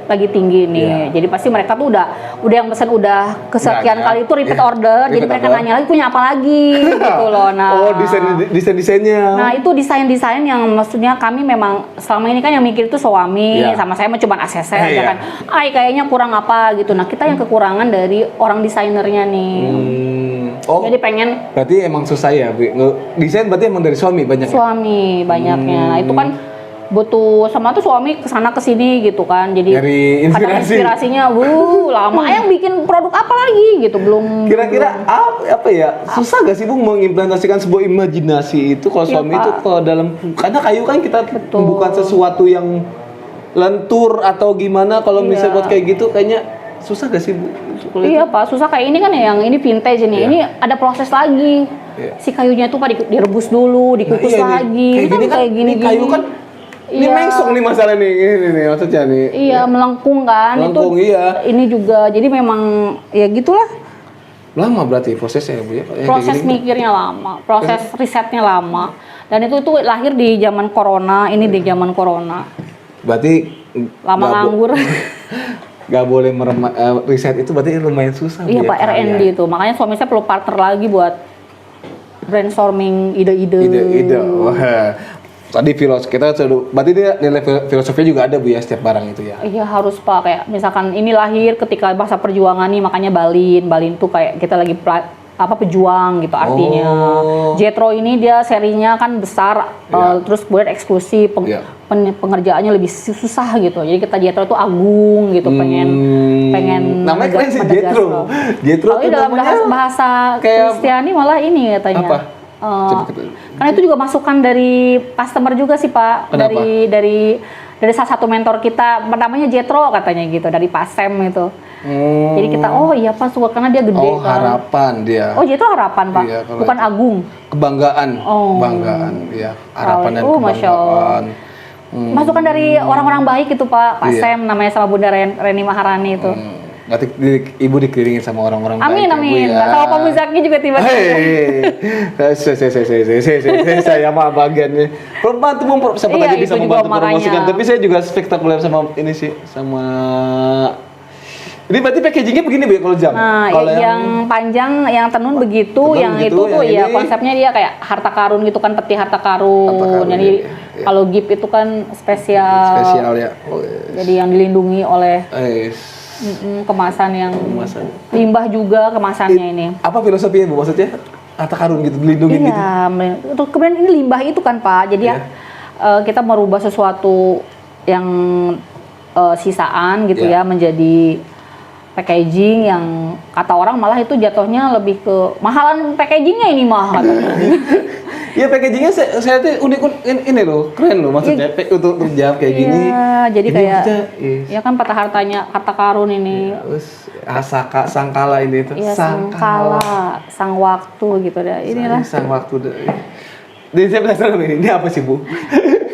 lagi tinggi nih. Jadi pasti mereka tuh udah yang pesan udah kesekian Banyak. kali itu repeat Iya, order. Jadi repeat mereka order. nanya lagi punya apa lagi gitu loh. Nah, Oh, desainnya. Nah itu desain-desain yang maksudnya kami memang selama ini kan yang mikir itu suami Iya. sama saya mah cuma ACC aja Iya. kan. Kayaknya kurang apa gitu. Nah kita yang kekurangan dari orang desainernya nih. Oh, Jadi pengen berarti emang susah ya, Bu? Desain berarti emang dari suami banyak. suami banyaknya. Nah itu kan butuh sama tuh suami kesana kesini gitu kan. Jadi Nyari kadang inspirasi. inspirasinya lama yang bikin produk apa lagi gitu belum. Kira-kira apa ya? Susah gak sih Bu mengimplementasikan sebuah imajinasi itu kalau Iya, suami Pak. itu ke dalam karena kayu kan kita Betul. bukan sesuatu yang lentur atau gimana kalau misalnya buat kayak gitu kayaknya susah gak sih Bu? Iya Pak, susah kayak ini kan ya, yang ini vintage nih. Iya. Ini ada proses lagi. Iya. Si kayunya tuh Pak direbus dulu, dikukus Iya, lagi. Kayak gini kan, kayak gini ini kayu kan. Ini Iya. mengsong nih masalah nih, ini nih maksudnya nih. Iya, melengkung kan. Melengkung, itu iya. Ini juga, jadi memang ya gitulah. Lama berarti prosesnya Bu ya? Kayak Proses gini. mikirnya lama, proses risetnya lama. Dan itu tuh lahir di zaman corona, ini di zaman corona. Berarti Lama nggak nganggur. Gak boleh riset itu berarti lumayan susah. Iya Bu, Pak, ya, R&D itu. Makanya suami saya perlu partner lagi buat brainstorming ide-ide. Ide-ide. Wah. Tadi filosofi kita sudah, berarti nilai filosofinya juga ada Bu ya setiap barang itu ya. Iya harus Pak, kayak misalkan ini lahir ketika masa perjuangan nih, makanya Balin tuh kayak kita lagi pejuang gitu artinya. Oh. Jetro ini dia serinya kan besar, Iya. terus buat eksklusif, Iya. pengerjaannya lebih susah gitu. Jadi kita Jetro tuh agung gitu, pengen namanya keren sih menegas Jetro. loh. Jetro Kalau tuh dalam namanya bahasa kayak Kristiani malah ini katanya. apa? Coba kita- Karena itu juga masukan dari customer juga sih Pak. Kenapa? Dari salah satu mentor kita, namanya Jetro katanya gitu, dari Pak Sam itu. Jadi kita, oh iya Pak, suka karena dia gede Oh, kan. harapan dia. Oh Jetro harapan Pak, Iya, kalau bukan itu. agung. Kebanggaan. Oh. Kebanggaan, ya. Harapan dan Oh, Masya Allah. kebanggaan. Masukan dari orang-orang baik itu Pak, Pak Iya. Sam namanya sama Bunda Reni Maharani itu. Berarti Ibu dikelilingin sama orang-orang Amin, baik ya, Bu, amin. ya. Sama Pak Muzaki juga tiba-tiba. Saya mah bagiannya perempuan tuh sempat Iya, aja bisa itu juga membantu makanya. promosikan, tapi saya juga spektakuler sama ini sih, sama ini berarti packagingnya begini Bu ya kalau jam. Nah, Kalau yang panjang, yang tenun begitu, Tenun yang begitu, itu tuh yang ya ini- konsepnya dia kayak harta karun gitu kan, peti harta karun. Harta karun, Jadi iya. kalau gift itu kan spesial ya. Oh, Jadi yang dilindungi oleh eh, kemasan yang kemasan. limbah juga kemasannya ini. Apa filosofinya Bu maksudnya? Harta karun gitu, dilindungin gitu. Iya, terus kemudian ini limbah itu kan Pak. Jadi Iya. kita merubah sesuatu yang sisaan gitu Iya. ya menjadi packaging yang kata orang malah itu jatuhnya lebih ke mahalan packagingnya ini mah katanya. Ya packagingnya saya tuh unik ini loh, keren loh maksudnya untuk jam kayak gini. Iya, jadi Ini kayak kita, ya kan peta hartanya harta karun ini. terus sangkala ini tuh. Iya, sangkala, sang waktu gitu dah. Inilah Sang waktu. Jadi saya penasaran ini apa sih Bu?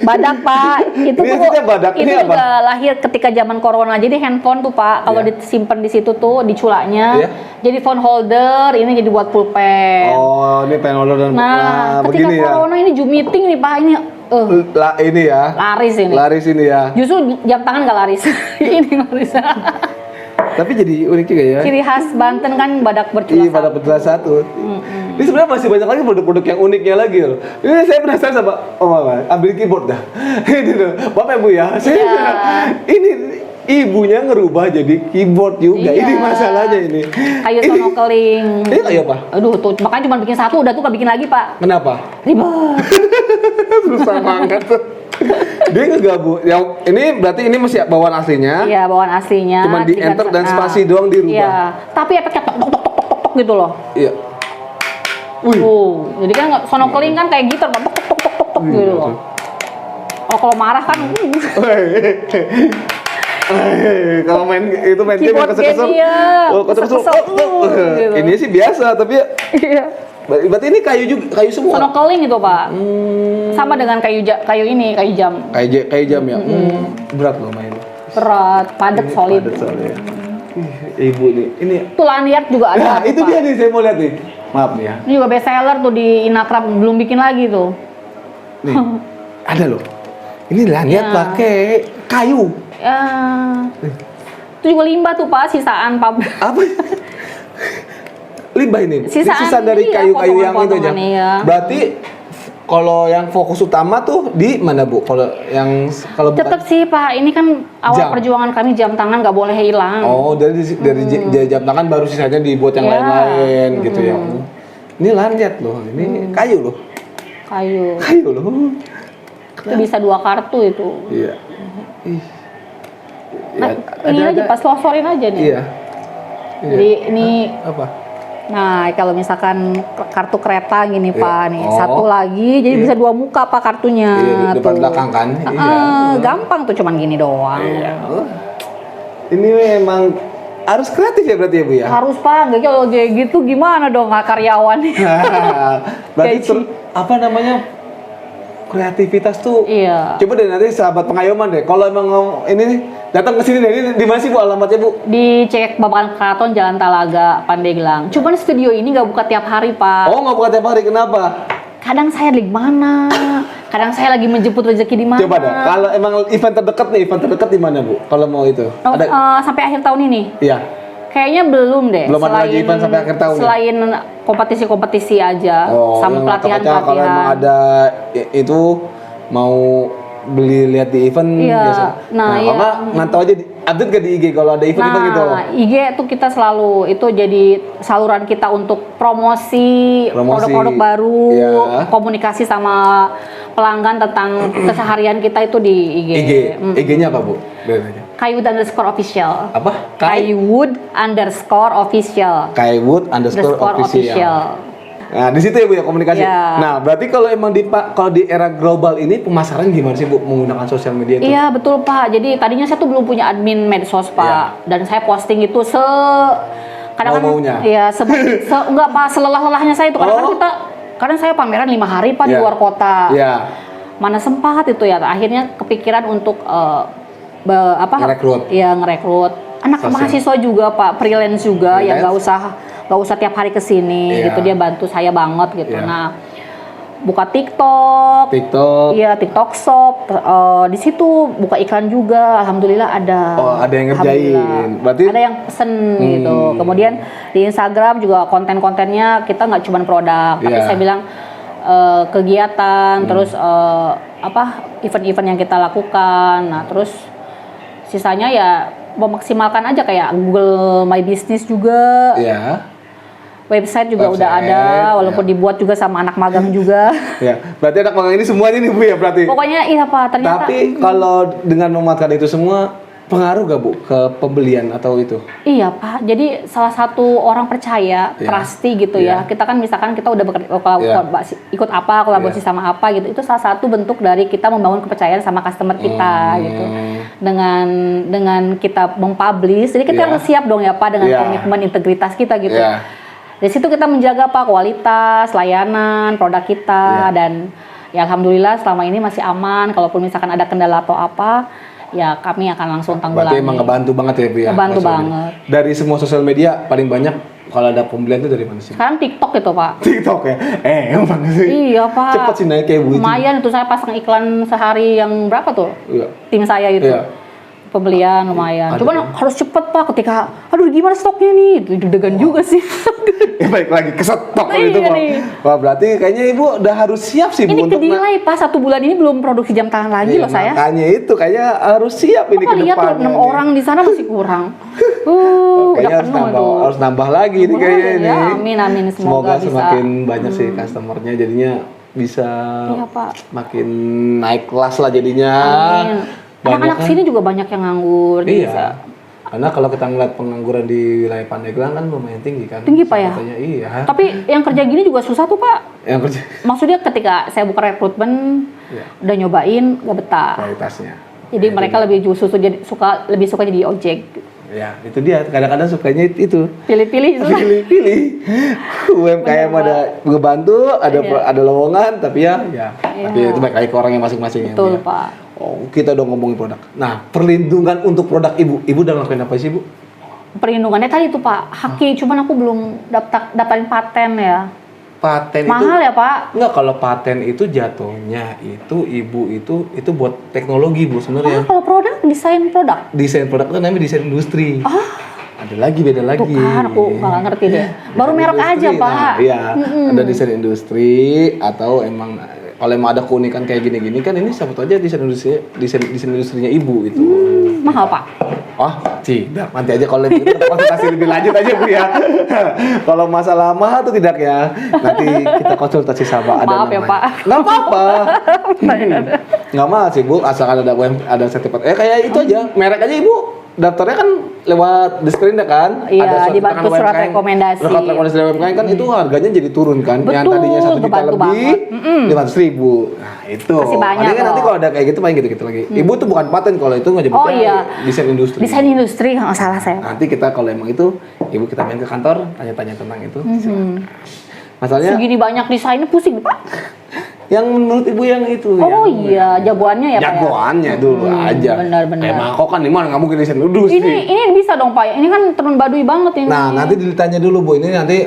badak Pak, itu Ini tuh maksudnya badak itu ini apa? juga lahir ketika zaman corona. Jadi handphone tuh Pak, kalau Iya. disimpan di situ tuh di culaknya, Iya. jadi phone holder, ini jadi buat pulpen. Oh, ini pen holder dan Nah, ketika begini ya. corona ini Zoom meeting nih Pak, ini Ini ya. laris ini. Laris ini ya. Justru jam tangan nggak laris, ini laris. Tapi jadi unik juga ya. Ciri khas Banten kan badak bercula. Iya, pada betul satu. Ini sebenarnya masih banyak lagi produk-produk yang uniknya lagi loh. Ini saya penasaran sama Mama, ambil keyboard dah. Ini loh, Bapak Ibu ya. Ini ibunya ngerubah jadi keyboard juga. Iya. Ini masalahnya ini. Kayu sonokeling. Ini kayu apa? Aduh, tuh makanya cuma bikin satu, udah tuh nggak bikin lagi Pak. Kenapa? Ribet. Susah banget tuh. Dia ngegabung. Yang ini berarti ini masih bawaan aslinya. Iya, bawaan aslinya. Cuma di enter dan spasi doang dirubah. Iya, tapi efeknya tok tok tok tok tok tok gitu loh. Iya. Wih. Jadi kan sonokeling kan kayak gitar, tok tok tok tok tok tok gitu loh. Oh, kalau marah kan Kalau main itu main game yang Keyboard kesel-kesel. game, iya. Oh, kesel-kesel. Kesel-kesel, gitu. Ini sih biasa, tapi ya iya. berarti ini kayu juga, kayu semua. Sonokeling itu, Pak. Sama dengan kayu ini, kayu jam. Kayu jam ya. Berat loh main. Berat, padat, solid. Padat soalnya. Ibu ini. Tuh lanyard juga ada. Nah, tuh, itu Pak. dia nih saya mau lihat nih. Maaf nih ya. Ini juga best seller tuh di Inakrab, belum bikin lagi tuh. Nih. Ada loh. Ini lanyard Ya. pakai kayu. Ya. Itu juga limbah tuh Pak, sisaan pabrik. Apa? Limbah ini. Sisaan, Ini sisa dari iya, kayu-kayu yang itu aja. potongan-potongan, iya. Berarti kalau yang fokus utama tuh di mana Bu? Kalau yang kalau bukan- Tetap sih Pak, ini kan awal Jam. perjuangan kami jam tangan nggak boleh hilang. Oh, dari jam tangan baru sisanya dibuat yang Ya. lain-lain gitu ya. Ini lanyard loh. Ini kayu loh. Kayu. Kayu loh. Itu bisa 2 kartu itu. Iya. Ih. Nah, Ya, ini aja pas losorin aja nih. Iya. Jadi ini, Apa? nah kalau misalkan kartu kereta gini Iya. Pak nih, Oh. satu lagi, jadi Iya. bisa 2 muka Pak kartunya. Iya, di depan tuh. belakang kan? Iya. Gampang tuh cuman gini doang. Iya. Ini memang harus kreatif ya berarti ya Bu ya. Harus Pak, nggak kalau kayak gitu gimana dong karyawan? Berarti Gaji. apa namanya? Kreativitas tuh. Iya. Coba deh nanti sahabat pengayoman deh. Kalau emang ini nih, datang ke sini deh. Ini di mana sih Bu alamatnya Bu? Dicek Babakan Keraton Jalan Talaga, Pandeglang. Cuman studio ini nggak buka tiap hari Pak. Oh nggak buka tiap hari, kenapa? Kadang saya di mana, kadang saya lagi menjemput rezeki di mana. Coba deh, kalau emang event terdekat di mana Bu? Kalau mau itu? Oh, sampai akhir tahun ini? Iya. Kayaknya belum deh. Belum ada lagi event sampai akhir tahun ya? Selain kompetisi-kompetisi aja, sama yang pelatihan-pelatihan. kalau emang ada itu mau beli lihat di event Iya. biasa. Nah, iya. Kalau nggak mantau aja update ke di IG kalau ada event-event gitu. Nah, IG tuh kita selalu itu jadi saluran kita untuk promosi produk-produk baru, Iya. komunikasi sama pelanggan tentang keseharian kita itu di IG. IG-nya apa Bu? Biar aja. Kaiwood_official. Apa? Kaiwood_official. Kaiwood_official. Nah, di situ ya Bu ya komunikasi. Ya. Nah, berarti kalau emang kalau di era global ini pemasaran gimana sih Bu menggunakan sosial media itu? Iya betul Pak. Jadi tadinya saya tuh belum punya admin medsos Pak, dan saya posting itu Mau-maunya? Iya enggak Pak, selelah-lelahnya saya itu. Kadang saya pameran 5 hari Pak di luar kota. Iya. Mana sempat itu ya. Akhirnya kepikiran untuk Ngerekrut. Iya ngerekrut. Anak mahasiswa juga Pak, freelance juga yang nggak usah tiap hari kesini gitu, dia bantu saya banget gitu. Nah, buka TikTok, iya TikTok Shop, di situ buka iklan juga, alhamdulillah ada. Oh, ada yang ngerjain. Berarti ada yang pesen gitu. Kemudian di Instagram juga konten-kontennya kita nggak cuma produk, tapi saya bilang kegiatan, terus event-event yang kita lakukan. Nah, terus sisanya ya memaksimalkan aja kayak Google My Business juga. Iya. Website juga udah ada, walaupun dibuat juga sama anak magang juga. Ya, berarti anak magang ini semuanya nih Bu ya berarti. Pokoknya iya Pak, ternyata. Tapi kalau dengan memanfaatkan itu semua pengaruh gak Bu ke pembelian atau itu? Iya Pak, jadi salah satu orang percaya, trusty gitu ya. Kita kan misalkan kita udah ikut apa, kolaborasi sama apa gitu. Itu salah satu bentuk dari kita membangun kepercayaan sama customer kita gitu. Dengan kita mempublish, jadi kita harus siap dong ya Pak dengan komitmen integritas kita gitu. Dari situ kita menjaga Pak kualitas, layanan, produk kita dan ya alhamdulillah selama ini masih aman. Kalaupun misalkan ada kendala atau apa, ya kami akan langsung tanggulangi. Berarti emang ngebantu banget ya Bu ya? Ngebantu banget. Dari semua sosial media paling banyak kalau ada pembelian itu dari mana sih? Sekarang TikTok itu Pak. TikTok ya? Emang sih? Iya Pak. Cepet sih naik kayak Bu itu. Lumayan itu, saya pasang iklan sehari yang berapa tuh? Iya. Tim saya itu. Iya. Pembelian lumayan. Cuman harus cepet Pak, ketika aduh gimana stoknya nih? Itu deg-degan juga sih. Ya baik lagi ke stok Nah, itu iya Pak. nih. Wah berarti kayaknya Ibu udah harus siap sih Bu Ini untuk kedelai Pak, 1 bulan ini belum produksi jam tangan lagi loh saya. Makanya itu kayaknya harus siap ini ke Bapak lihat depannya. 6 orang di sana masih kurang. Kayaknya udah penuh tuh. harus nambah lagi nih kayaknya ini. Ya, amin Semoga bisa. semakin banyak sih customernya jadinya bisa Iya, Pak. makin naik kelas lah jadinya. Amin. Anak-anak sini juga banyak yang nganggur. Iya. Bisa. Karena kalau kita ngeliat pengangguran di wilayah Pandeglang kan lumayan tinggi kan. Tinggi Pak ya? Katanya, iya. Tapi yang kerja gini juga susah tuh Pak. Yang kerja Maksudnya ketika saya buka rekrutmen, udah nyobain, gak betah. kualitasnya. Jadi mereka lebih lebih suka jadi ojek. Ya, itu dia. Kadang-kadang sukanya itu. Pilih-pilih susah. Pilih-pilih. UMKM ada ngebantu, ada lowongan, tapi tapi itu baik lagi ke orangnya masing-masing. Betul ya. Pak. Oh, kita udah ngomongin produk. Nah, perlindungan untuk produk Ibu udah ngelakuin apa sih Bu? Perlindungannya tadi tuh Pak, haki, cuman aku belum daftarin paten ya. Paten Mahal itu, ya Pak? Enggak, kalau paten itu jatuhnya itu Ibu itu buat teknologi Bu sebenarnya. Kalau produk, desain produk. Desain produk itu namanya desain industri. Ada lagi, beda lagi. Tuh kan, aku nggak ngerti deh. Baru merek aja Pak. Nah, iya, ada desain industri atau emang kalau emang ada keunikan kayak gini-gini kan ini siapa tahu aja desain industrinya Ibu itu. Mahal Pak? Oh, tidak. Nanti aja kalau itu kita konsultasi lebih lanjut aja Bu ya. Kalau masalah mahal atau tidak ya, nanti kita konsultasi sama ada Maaf ya, namanya. Pak. Nggak apa-apa. Nggak mahal sih Bu, asalkan ada sertifikat. Kayak itu aja, merek aja Ibu. Daftarnya kan lewat di screen ya kan? Iya, dibantu surat rekomendasi. Surat rekomendasi dari UMKM kan itu harganya jadi turun kan? Betul, Yang tadinya 1 juta ngebantu lebih, banget. 500.000. Nah itu. Masih banyak Paling kan nanti loh. kalau ada kayak gitu paling gitu-gitu lagi. Ibu tuh bukan paten kalau itu nggak Oh nyebutnya iya. desain industri. Desain industri, nggak salah saya. Nanti kita kalau emang itu, ibu kita main ke kantor, tanya-tanya tentang itu. Masalahnya Segini banyak desainnya pusing Pak. yang menurut ibu yang itu. Oh yang iya, jagoannya ya Pak ya. jagoannya dulu aja. benar-benar. Kayak mangkok kan, ini mah nggak mungkin desain industri. Ini bisa dong Pak. Ini kan turun baduy banget ini. Nah, nanti ditanya dulu Bu, ini nanti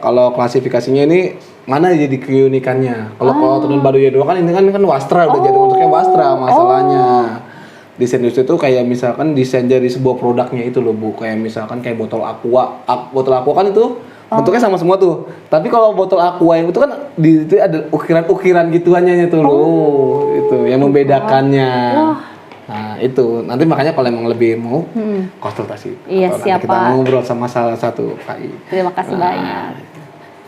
kalau klasifikasinya ini mana jadi keunikannya. Kalau tenun baduy doang kan ini kan wastra udah jadi untuknya wastra masalahnya. Desain industri itu kayak misalkan desain dari sebuah produknya itu loh Bu, kayak misalkan kayak botol aqua. Botol aqua kan itu bentuknya sama semua tuh. Tapi kalau botol aqua yang itu kan di itu ada ukiran-ukiran gituannya tuh loh. Itu yang membedakannya. Nah itu nanti makanya kalau emang lebih mau konsultasi Iya, atau nanti siap, kita Pak. ngobrol sama salah satu KI. Terima kasih banyak.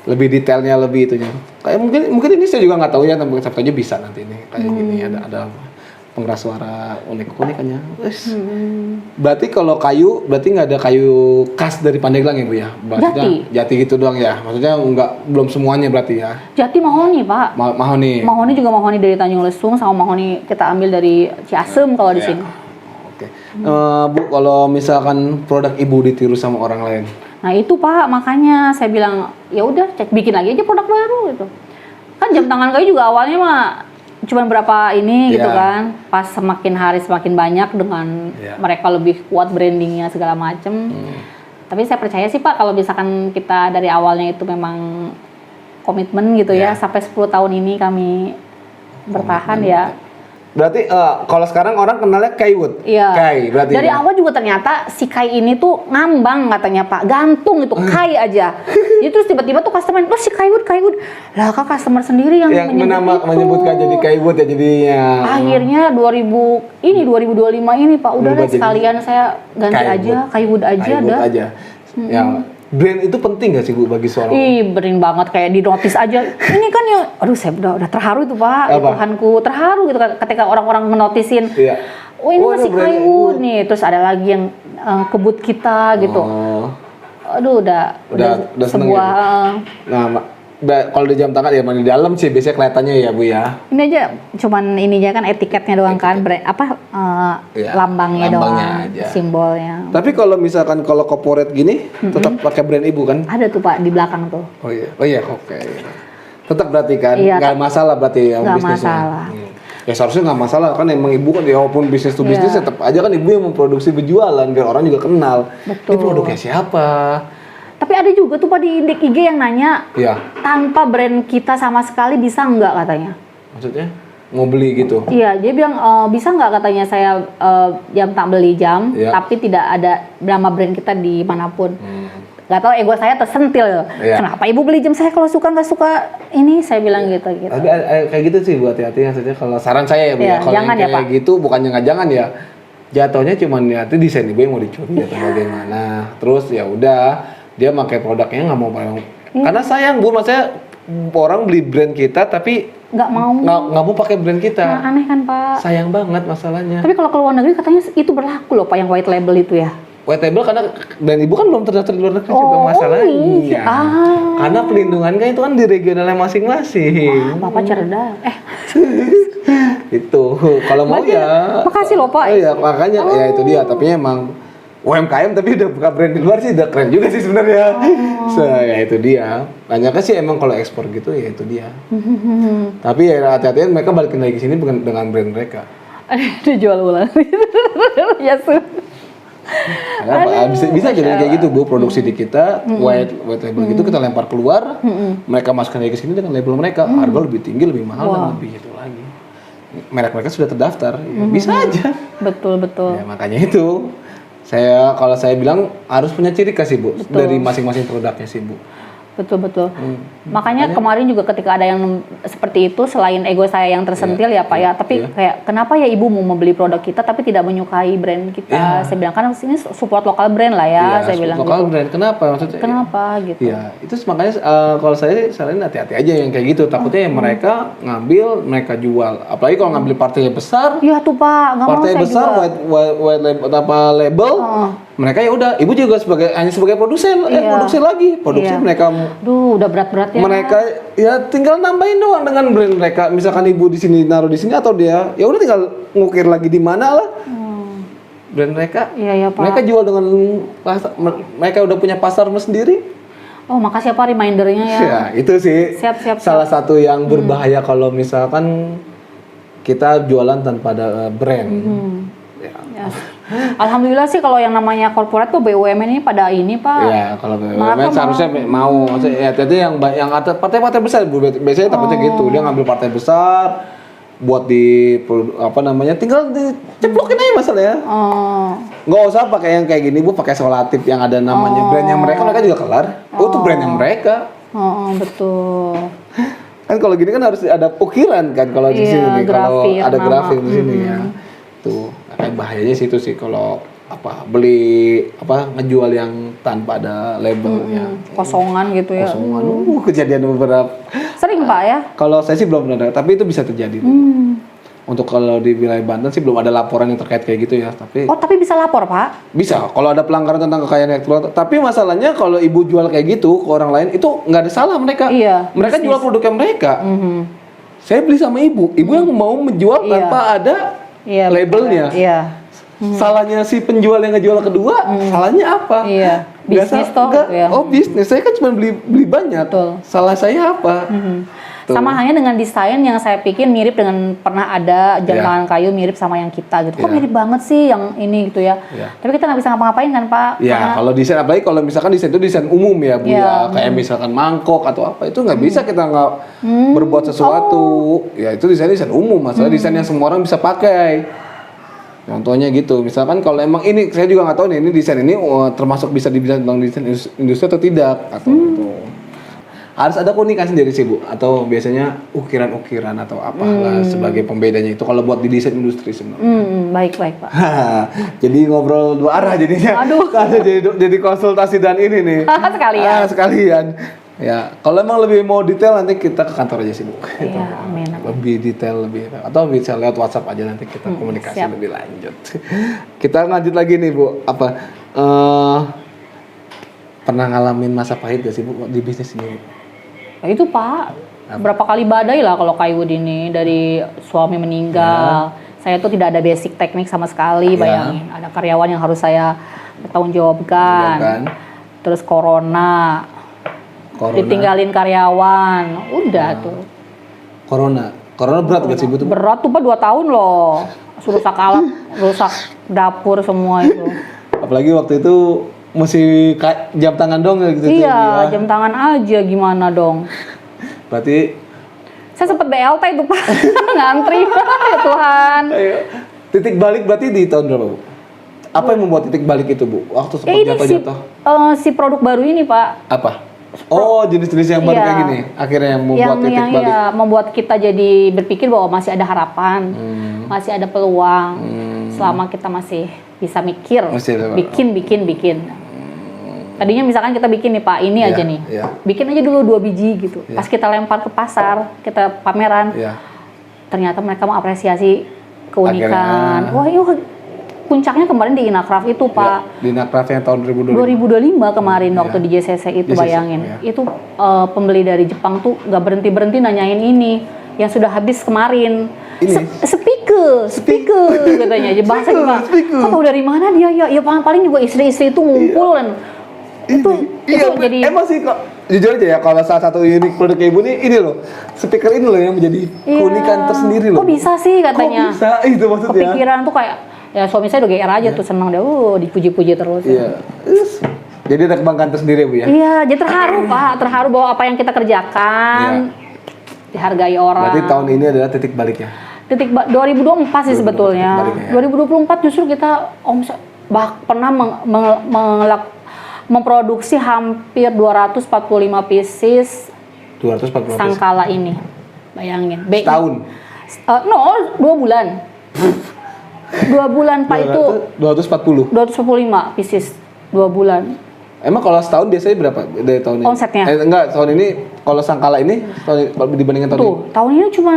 Lebih detailnya lebih itunya. Kayak mungkin ini saya juga nggak tahu ya, tapi siapa aja bisa nanti ini kayak gini ada pengeras suara unik-unikannya. Berarti kalau kayu berarti nggak ada kayu khas dari Pandeglang ya Bu ya? Maksudnya jati gitu doang ya. Maksudnya belum semuanya berarti ya. Jati mahoni Pak. Mahoni. Mahoni juga mahoni dari Tanjung Lesung, sama mahoni kita ambil dari Ciasem kalau di sini. Oke. Bu, kalau misalkan produk Ibu ditiru sama orang lain. Nah itu Pak, makanya saya bilang ya udah bikin lagi aja produk baru gitu. Kan jam tangan kayu juga awalnya mah cuman berapa ini gitu kan. Pas semakin hari semakin banyak dengan mereka lebih kuat brandingnya segala macem. Tapi saya percaya sih Pak kalau misalkan kita dari awalnya itu memang komitmen gitu ya, sampai 10 tahun ini kami bertahan ya. Berarti kalau sekarang orang kenalnya Kaiwood. Iya. Kai berarti. Dari awal juga ternyata si Kai ini tuh ngambang katanya Pak, gantung itu Kai aja. Jadi terus tiba-tiba tuh customer, "Oh si Kaiwood." Lah kak customer sendiri yang menyebutkan jadi Kaiwood ya jadinya. Akhirnya 2025 ini Pak, udah deh sekalian saya ganti aja Kaiwood aja dah. Ya, brand itu penting gak sih Bu bagi seorang? Brand banget, kayak di notice aja. Ini kan yang, aduh saya udah terharu itu Pak. Tuhanku terharu gitu ketika orang-orang menotisin. Iya. Oh ini masih Kaiwood nih. Terus ada lagi yang kebut kita gitu. Aduh udah sebuah kalau di jam tangan ya di dalam sih biasanya kelihatannya ya Bu ya. ini aja cuman ininya kan etiketnya doang kan, brand lambangnya doang aja. Simbolnya. Tapi kalau misalkan kalau corporate gini tetap pakai brand Ibu kan? Ada tuh Pak di belakang tuh. Oh iya oke. Tetap berarti kan nggak masalah berarti ya nggak bisnisnya. Masalah. Ya seharusnya nggak masalah kan emang Ibu kan ya walaupun bisnis to bisnis tetap aja kan Ibu yang memproduksi berjualan biar orang juga kenal. Betul. Ini produknya siapa? Tapi ada juga tuh Pak di IG yang nanya, tanpa brand kita sama sekali bisa nggak katanya? Maksudnya mau beli gitu? Iya, dia bilang bisa nggak katanya saya jam tak beli jam, tapi tidak ada nama brand kita di manapun. Gak tau ego saya tersentil. Kenapa Ibu beli jam saya kalau suka nggak suka ini? Saya bilang gitu. Tapi kayak gitu sih buat hati-hati maksudnya kalau saran saya ya Bu ya. Kalau yang kayak gitu bukannya nggak jangan ya. Jatuhnya cuman ya itu desain Ibu yang mau dicuri atau bagaimana. Terus ya udah dia pakai produknya nggak mau karena sayang Bu, maksudnya orang beli brand kita tapi nggak mau pakai brand kita. Nah, aneh kan Pak? Sayang banget masalahnya. Tapi kalau ke luar negeri katanya itu berlaku loh Pak, yang white label itu ya. White label karena brand Ibu kan belum terdaftar di luar negeri juga masalahnya. Karena pelindungannya itu kan di regionalnya masing-masing. Bapak cerdas. Itu kalau mau ya. Makasih loh Pak. Iya makanya ya itu dia. Tapi emang UMKM tapi udah buka brand di luar sih udah keren juga sih sebenarnya. Ya itu dia. Banyaknya sih emang kalau ekspor gitu ya itu dia. Tapi ya hati-hati mereka balikin lagi ke sini bukan dengan brand mereka. Dijual ulang. Ya bisa jadi kayak gitu Bu, produksi di kita white label gitu kita lempar keluar, mereka masukkan lagi ke sini dengan label mereka, harga lebih tinggi, lebih mahal dan lebih itu lagi. Merek mereka sudah terdaftar, ya bisa aja. Betul. Ya, makanya itu. Kalau saya bilang harus punya ciri khas sih Bu dari masing-masing produknya sih Bu. Betul. Makanya kemarin juga ketika ada yang seperti itu, selain ego saya yang tersentil ya Pak ya, tapi kayak kenapa ya Ibu mau membeli produk kita tapi tidak menyukai brand kita? Saya bilang kan ini support lokal brand lah ya, saya bilang lokal gitu. brand, kenapa maksudnya? Kenapa gitu? Ya itu makanya kalau saya saranin hati-hati aja yang kayak gitu, takutnya yang mereka ngambil, mereka jual. Apalagi kalau ngambil partai besar. Iya tuh Pak, nggak mau saya partai besar juga. white label. mereka ya udah, ibu juga hanya sebagai produsen, produksi lagi, Iya. mereka. Duh, udah berat-berat ya. Mereka ya tinggal nambahin doang dengan brand mereka. Misalkan ibu di sini naruh di sini atau dia, ya udah tinggal ngukir lagi di mana lah. Brand mereka. Iya ya Pak. Mereka jual dengan mereka udah punya pasar sendiri. Oh makasih ya Pak remindernya ya. Ya itu sih Siap. salah satu yang berbahaya kalau misalkan kita jualan tanpa ada brand. Ya. Ya. Alhamdulillah sih kalau yang namanya korporat tuh BUMN ini pada ini Pak. Ya kalau Mereka BUMN seharusnya mau, maksudnya ya itu yang ada partai-partai besar, Bu. Biasanya takutnya gitu, dia ngambil partai besar buat tinggal diceplokin aja masalahnya. Nggak usah pakai yang kayak gini, Bu, pakai solatif yang ada namanya brandnya mereka juga kelar. Oh, itu brand yang mereka. Betul. Kan kalau gini kan harus ada ukiran kan kalau di sini nih, kalau ada grafik di sini ya. Tuh, kayak bahayanya sih itu sih kalau ngejual yang tanpa ada labelnya. Kosongan gitu ya. Kosongan. Kejadian beberapa. Sering Pak ya? Kalau saya sih belum pernah, tapi itu bisa terjadi. Untuk kalau di wilayah Banten sih belum ada laporan yang terkait kayak gitu ya, tapi Tapi bisa lapor Pak? bisa kalau ada pelanggaran tentang kekayaan intelektual. Tapi masalahnya kalau ibu jual kayak gitu ke orang lain itu nggak ada salah mereka. Iya, Mereka jual produknya mereka. Saya beli sama ibu yang mau menjual tanpa ada labelnya. Iya. Salahnya si penjual yang ngejual kedua, salahnya apa? Iya. Bisnis toh. Enggak. Ya. Oh bisnis, saya kan cuma beli banyak. Betul. Salah saya apa? Tuh. Sama halnya dengan desain yang saya pikir mirip dengan pernah ada jam tangan kayu mirip sama yang kita gitu. Kok mirip banget sih yang ini gitu ya. Tapi kita nggak bisa ngapa-ngapain kan Pak? Ya kalau desain, apalagi kalau misalkan desain itu desain umum ya Bu ya. Kayak misalkan mangkok atau apa itu nggak bisa kita nggak berbuat sesuatu. Ya itu desain umum, masalah desain yang semua orang bisa pakai. Contohnya gitu, misalkan kalau emang ini saya juga nggak tahu nih ini desain ini termasuk bisa dibilang tentang desain industri atau tidak atau gitu. Harus ada keunikan sendiri sih Bu, atau biasanya ukiran-ukiran atau apalah sebagai pembedanya itu kalau buat di desain industri sebenarnya. Baik Pak. Jadi ngobrol dua arah jadinya. Aduh. jadi konsultasi dan ini nih. Sekalian. Sekalian. Ya, kalau emang lebih mau detail nanti kita ke kantor aja sih Bu. Iya, amin. Lebih detail atau bisa lewat WhatsApp aja nanti kita komunikasi siap. lebih lanjut. Kita lanjut lagi nih Bu, pernah ngalamin masa pahit gak sih Bu di bisnis ini? Nah, itu Pak, berapa kali badai lah kalau Kaiwood ini dari suami meninggal. Saya tuh tidak ada basic teknik sama sekali, bayangin. Ada karyawan yang harus saya bertanggung jawabkan. Terus corona. Ditinggalin karyawan. Udah tuh. Corona berat gak sih Bu? Berat tuh Pak 2 tahun loh. Rusak alat, rusak dapur semua itu. Apalagi waktu itu mesti jam tangan dong gitu. Iya, jam tangan aja gimana dong. Berarti saya sempat BLT itu Pak, ngantri. Ya Tuhan. Titik balik berarti di tahun berapa Bu? Apa yang membuat titik balik itu Bu? Waktu sempat jatuh-jatuh. Si produk baru ini Pak. Apa? Oh, jenis-jenis yang baru kayak gini. Akhirnya yang membuat titik balik. Iya, membuat kita jadi berpikir bahwa masih ada harapan, masih ada peluang. Selama kita masih bisa mikir, bikin. Tadinya misalkan kita bikin nih Pak, ini aja nih. Bikin aja dulu 2 biji gitu. Pas kita lempar ke pasar, kita pameran. Ternyata mereka mengapresiasi keunikan. Wah, puncaknya kemarin di Inacraft itu Pak. Di Inacraft yang tahun 2025 kemarin waktu di JCC itu bayangin. Itu pembeli dari Jepang tuh nggak berhenti nanyain ini yang sudah habis kemarin. Speaker katanya aja bahasa Jepang. Kok tahu dari mana dia ya paling juga istri-istri itu ngumpul dan itu jadi emang sih kok jujur aja ya kalau salah satu unik produk ibu ini loh speaker ini loh yang menjadi keunikan tersendiri loh. Kok bisa sih katanya? Kok bisa itu maksudnya? Kepikiran tuh kayak ya suami saya udah GR aja tuh senang deh, dipuji-puji terus. Iya. Jadi ada kebanggaan tersendiri Bu ya? Iya, jadi terharu Pak, terharu bahwa apa yang kita kerjakan dihargai orang. Berarti tahun ini adalah titik baliknya? 2024 sih sebetulnya. 2024 justru kita pernah memproduksi hampir 245 pieces 245 sangkala ini. Bayangin. Setahun? 2 bulan. 2 bulan Pak itu 245 pieces 2 bulan. Emang kalau setahun biasanya berapa dari tahun ini? Omsetnya? Enggak, tahun ini kalau sangkala ini dibandingkan tahun ini? Tahun ini cuma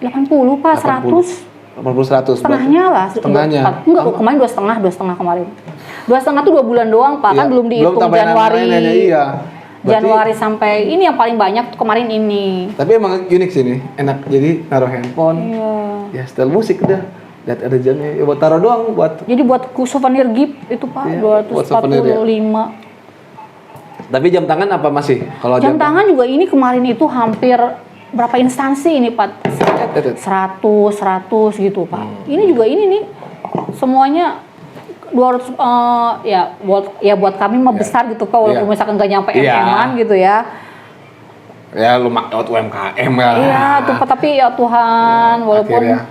80 Pak, 100. 80 100. Setengahnya lah. Setengahnya. Enggak, kemarin 2,5 kemarin. 2,5 tuh 2 bulan doang, Pak. Kan Iya, belum dihitung tambahan Januari. lain-lainnya, iya. Berarti- Januari sampai ini yang paling banyak tuh kemarin ini. Tapi emang unik sih nih, enak jadi naruh handphone. Iya. Ya setel musik udah. Lihat ada jamnya, ya buat taruh doang buat. Jadi buat souvenir gift itu Pak, Iya, buat souvenir, ya. 245. Tapi jam tangan apa masih? Kalau Jam tangan juga ini kemarin itu hampir berapa instansi ini Pak? 100 gitu Pak. Ini juga ini nih semuanya 200 buat kami mah besar gitu Pak, walaupun Iya. misalkan nggak nyampe Iya. MM-an gitu ya. Ya lu UMKM ya. Iya tuh Pak, tapi ya Tuhan walaupun Akhirnya.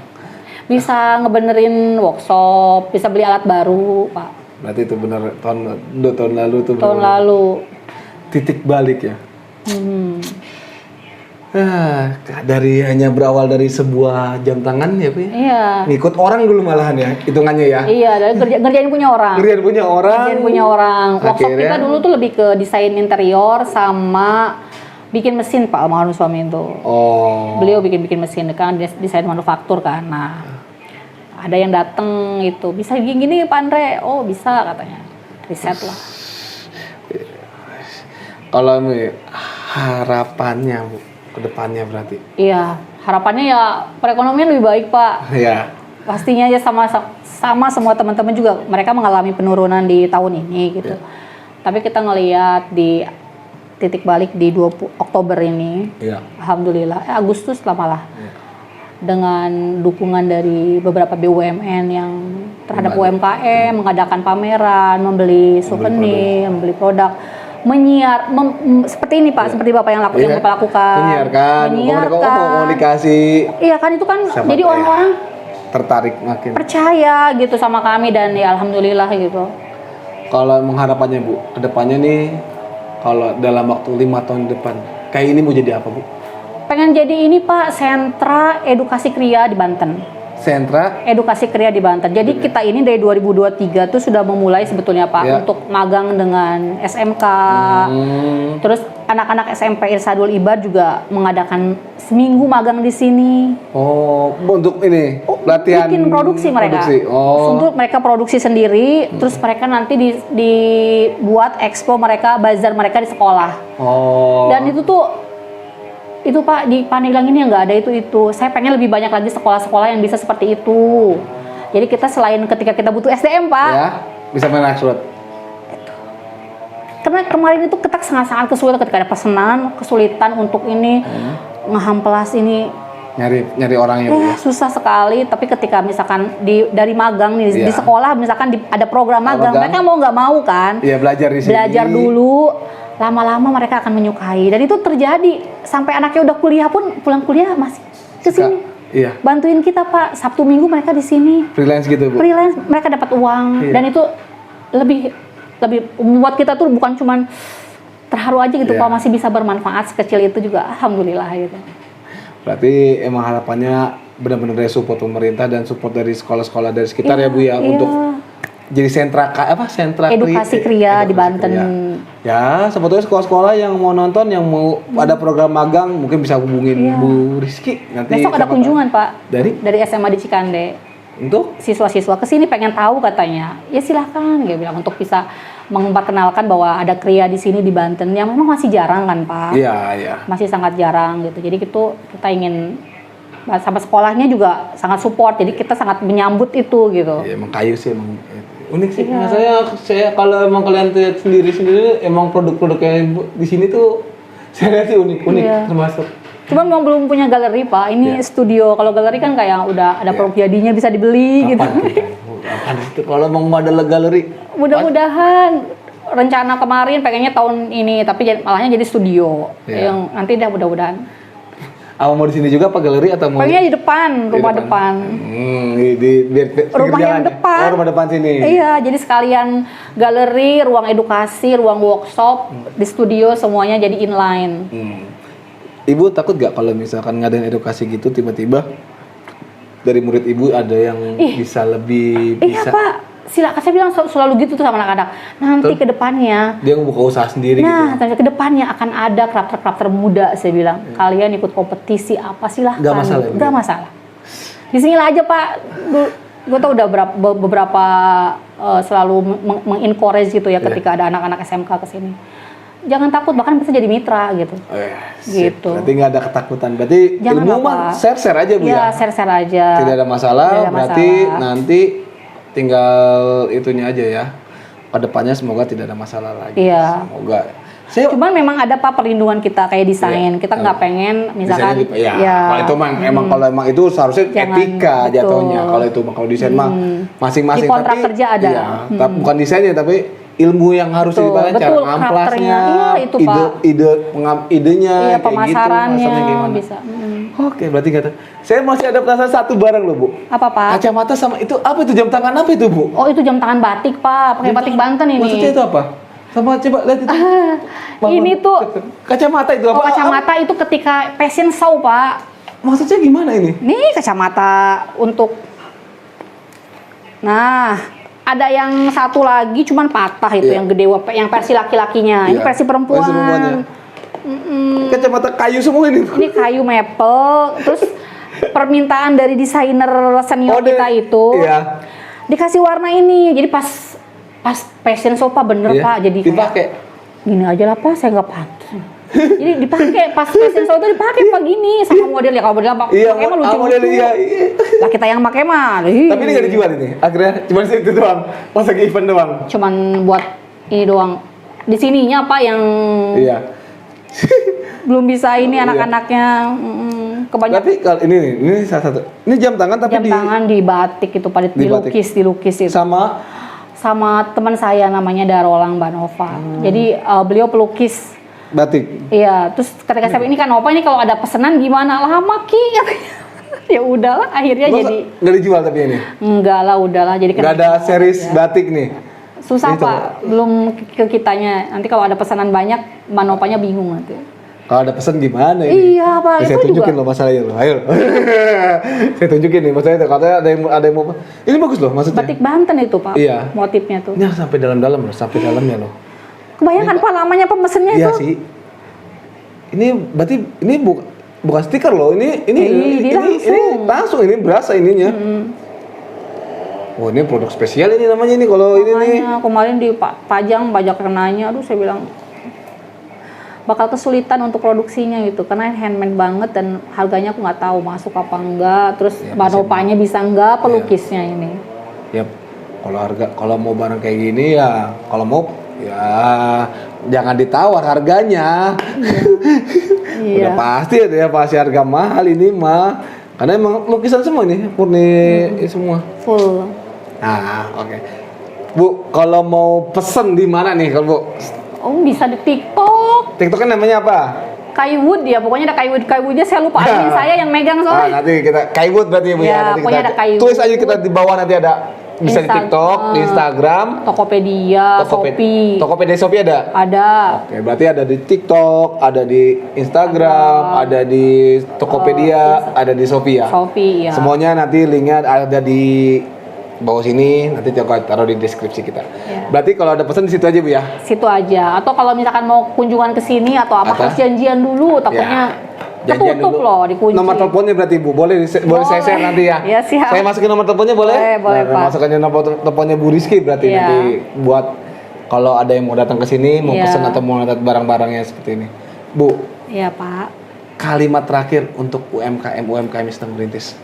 bisa ngebenerin workshop, bisa beli alat baru Pak. Berarti itu benar tahun lalu tuh. Tahun benar lalu. titik balik ya. Hmm. Dari hanya berawal dari sebuah jam tangan ya, Pi. Iya. Ngikut orang dulu malahan ya, hitungannya ya. Iya, dari ngerjain punya orang. Kerjaan punya orang. Ngerjain punya orang. Workshop Akhirnya- kita dulu tuh lebih ke desain interior sama bikin mesin Pak sama suami itu. Oh. Beliau bikin mesin kan, desain manufaktur kan. Nah, ada yang dateng itu, bisa gini Pak Andre. Oh bisa katanya. Riset lah. Kalau nih harapannya Bu, ke depannya berarti. Iya, harapannya ya perekonomian lebih baik Pak. Ya. Pastinya ya sama semua teman-teman juga mereka mengalami penurunan di tahun ini gitu. Tapi kita ngelihat di titik balik di 20 Oktober ini, Iya. alhamdulillah Agustus lah malah. Dengan dukungan dari beberapa BUMN yang terhadap UMKM, mengadakan pameran, membeli souvenir, membeli produk, seperti ini Pak, seperti Bapak yang Iya. Bapak lakukan. Menyiarkan. Komunikasi. Iya kan itu kan Sama jadi kayak- orang-orang Tertarik makin. percaya gitu sama kami dan ya alhamdulillah gitu. Kalau mengharapannya Bu, ke depannya nih kalau dalam waktu 5 tahun depan, kayak ini mau jadi apa Bu? Pengen jadi ini Pak, sentra edukasi kriya di Banten. Sentra. Edukasi kriya di Banten. Jadi kita ini dari 2023 tuh sudah memulai sebetulnya Pak Ya. untuk magang dengan SMK. Terus anak-anak SMP Irsadul Ibar juga mengadakan seminggu magang di sini. Oh, untuk ini latihan Bikin produksi mereka. Oh. Untuk mereka produksi sendiri, terus mereka nanti dibuat expo mereka, bazar mereka di sekolah. Oh. Dan itu Pak di Pandeglang ini yang nggak ada itu. Saya pengen lebih banyak lagi sekolah-sekolah yang bisa seperti itu. Jadi kita selain ketika kita butuh SDM Pak, Ya, bisa merekrut. karena kemarin itu kita sangat-sangat kesulitan ketika ada pesanan, kesulitan untuk ini ngehamplas ini. Nyari orangnya Bu. Susah sekali. Tapi ketika misalkan dari magang nih di Iya. sekolah misalkan ada program magang, Magang. mereka mau nggak mau kan? Iya, belajar di sini. Belajar dulu, lama-lama mereka akan menyukai. Dan itu terjadi sampai anaknya udah kuliah pun pulang kuliah masih ke sini. Iya. Bantuin kita Pak, Sabtu Minggu mereka di sini. Freelance gitu Bu. Freelance, mereka dapat uang. Iya. Dan itu lebih membuat kita tuh bukan cuman terharu aja gitu, Iya. kalau masih bisa bermanfaat sekecil itu juga alhamdulillah gitu. Berarti emang harapannya benar-benar dari support pemerintah dan support dari sekolah-sekolah dari sekitar Iya, ya Bu ya, iya. untuk jadi sentra Edukasi kriya di Banten. Ya, sebetulnya sekolah-sekolah yang mau nonton, yang mau ada program magang, mungkin bisa hubungin Iya. Bu Rizky. Nanti Besok ada siapa kunjungan tahu. Pak Dari SMA di Cikande. untuk Siswa-siswa kesini pengen tahu katanya. Ya silahkan, dia bilang untuk bisa memperkenalkan bahwa ada kriya di sini di Banten yang memang masih jarang kan Pak. iya. Masih sangat jarang gitu. Jadi kita ingin sama sekolahnya juga sangat support. Jadi kita sangat menyambut itu gitu. Ya, emang kayu sih emang unik sih. Iya. Saya kalau emang kalian lihat sendiri emang produk-produknya di sini tuh saya lihat sih unik Iya. termasuk. Cuman memang belum punya galeri Pak. Ini Iya. studio. Kalau galeri kan kayak udah ada produk jadinya bisa dibeli gitu. Kapan itu kalau mau ada galeri? Mudah-mudahan rencana kemarin pengennya tahun ini, tapi malahnya jadi studio. Iya. Yang nanti dah mudah-mudahan. Apa mau di sini juga apa galeri atau mau? Pengennya di depan, rumah depan. Biar Rumah pinggir yang jalan ya? depan. Oh, rumah depan sini. Iya, jadi sekalian galeri, ruang edukasi, ruang workshop, di studio semuanya jadi inline. Ibu takut gak kalau misalkan ngadain edukasi gitu tiba-tiba dari murid ibu ada yang bisa lebih Iya bisa Pak, silakan, saya bilang selalu gitu tuh sama anak-anak. Nanti ke depannya, dia buka usaha sendiri nah gitu. nanti ke depannya akan ada crafter-crafter muda, saya bilang. Kalian ikut kompetisi apa silahkan. Nggak masalah ya, Bu? Nggak masalah. Di sinilah aja Pak. Gue tau udah beberapa selalu mengencourage gitu ya ketika ada anak-anak SMK ke sini. Jangan takut, bahkan bisa jadi mitra gitu. Gitu. Berarti nggak ada ketakutan. Berarti Jangan ilmu mah share-share aja Bu ya. Iya, share-share aja. Tidak ada masalah. Tidak ada Berarti masalah. nanti tinggal itunya aja ya. Kedepannya semoga tidak ada masalah lagi. Iya. Semoga. Saya Cuman memang ada Pak perlindungan kita kayak desain. Kita nggak pengen misalkan kalau itu emang itu seharusnya Jangan, etika betul. jatuhnya. Kalau desain mah masing-masing. Di kontrak tapi, kerja ada. Iya, tapi bukan desainnya tapi ilmu yang harus Betul, dipakai, cara betul, ngamplasnya, karakternya. Iya, itu, Pak. idenya, Iya, kayak pemasarannya gitu, gimana. bisa. Oke, berarti kata. Saya masih ada penasaran satu barang loh Bu. Apa Pak? Kacamata sama itu apa itu jam tangan apa itu Bu? Oh itu jam tangan batik Pak, pakai batik Banten ini. Maksudnya itu apa? Sama coba lihat itu. Ini tuh Kacamata itu apa? kacamata itu ketika fashion show Pak. Maksudnya gimana ini? Nih kacamata untuk. Nah, ada yang satu lagi cuman patah itu yang gede, yang versi laki-lakinya. Ini Iya, versi perempuan. versi perempuannya. Kacamata kayu semua ini. Ini kayu maple, terus permintaan dari desainer senior kita itu Iya. dikasih warna ini. Jadi pas fashion show Pak bener Iya, Pak, jadi kayak dipakai. gini aja lah Pak, saya nggak pantas. Jadi dipakai pas fashion show itu dipakai Pak gini sama model ya, kalau model Pak Iya, pakai mah model lucu-lucu. iya. Lah kita yang pakai mah. Tapi ini nggak dijual ini. Akhirnya cuma itu doang. Pas lagi event doang. Cuman buat ini doang. Di sininya Pak yang Iya. belum bisa ini Iya. anak-anaknya kebanyakan Tapi kalau ini salah satu. Ini jam tangan tapi jam tangan di batik itu Pak, Di batik. dilukis itu. sama Teman saya namanya Darolang Banova. Jadi beliau pelukis. batik. Iya, terus ketika saya ini kan Nova ini kalau ada pesanan gimana? Lama Ki katanya. Ya udahlah akhirnya Masa jadi nggak dijual tapi ini. enggak lah udahlah jadi Nggak ada series batik nih. susah Itu. Pak, belum ke kitanya. Nanti kalau ada pesanan banyak, Mbak Novanya bingung nanti. Kalau ada pesan gimana ini? Iya, Pak, Saya itu tunjukin juga. loh masalahnya loh. Ayo. Saya tunjukin nih masalahnya. Katanya ada yang mau. Ini bagus loh maksudnya. Batik Banten itu Pak, Iya. motifnya tuh. Ini sampai dalam-dalam loh, sampai dalamnya loh. Kebayangkan Pak lamanya pemesennya Iya itu. sih. Ini berarti ini bukan stiker loh. Ini langsung ini berasa ininya. Oh ini produk spesial ini namanya ini kalau ini nih. Makanya kemarin dipajang pajak kenanya, aduh saya bilang bakal kesulitan untuk produksinya gitu karena handmade banget dan harganya aku nggak tahu masuk apa enggak, terus Ya, Mbak Novanya bisa enggak pelukisnya ini. Ya kalau mau barang kayak gini ya kalau mau ya jangan ditawar harganya. Iya. Udah pasti ya pasti harga mahal ini mah karena emang lukisan semua nih murni semua. Full. Nah oke. Bu kalau mau pesen di mana nih kalau Bu? Oh bisa di TikTok. TikToknya namanya apa? Kaiwood ya, pokoknya ada Kaiwoodnya saya lupa admin saya yang megang Ah, soalnya. nanti kita Kaiwood berarti ya Bu Ya, Nanti pokoknya ada Kaiwood. tulis aja kita di bawah nanti ada bisa di Instagram. TikTok, di Instagram, Tokopedia, Shopee. Tokopedia Shopee ada. Ada. Oke, berarti ada di TikTok, ada di Instagram, ada di Tokopedia, ada di Shopee ya. Shopee ya. Semuanya nanti linknya ada di bawah sini, nanti taruh di deskripsi kita. Ya. Berarti kalau ada pesan di situ aja Bu ya. Situ aja. Atau kalau misalkan mau kunjungan ke sini atau apa Atau? harus janjian dulu, takutnya Janjian ketutup dulu. loh, dikunci. Nomor teleponnya berarti Bu, boleh saya share nanti ya. Iya, siap. Saya masukin nomor teleponnya boleh? Boleh, Nah, Pak. Masukin nomor teleponnya Bu Rizky berarti Iya. nanti buat kalau ada yang mau datang ke sini, mau Iya. pesan atau mau lihat barang-barangnya seperti ini. Bu, Iya Pak. kalimat terakhir untuk UMKM yang sedang merintis.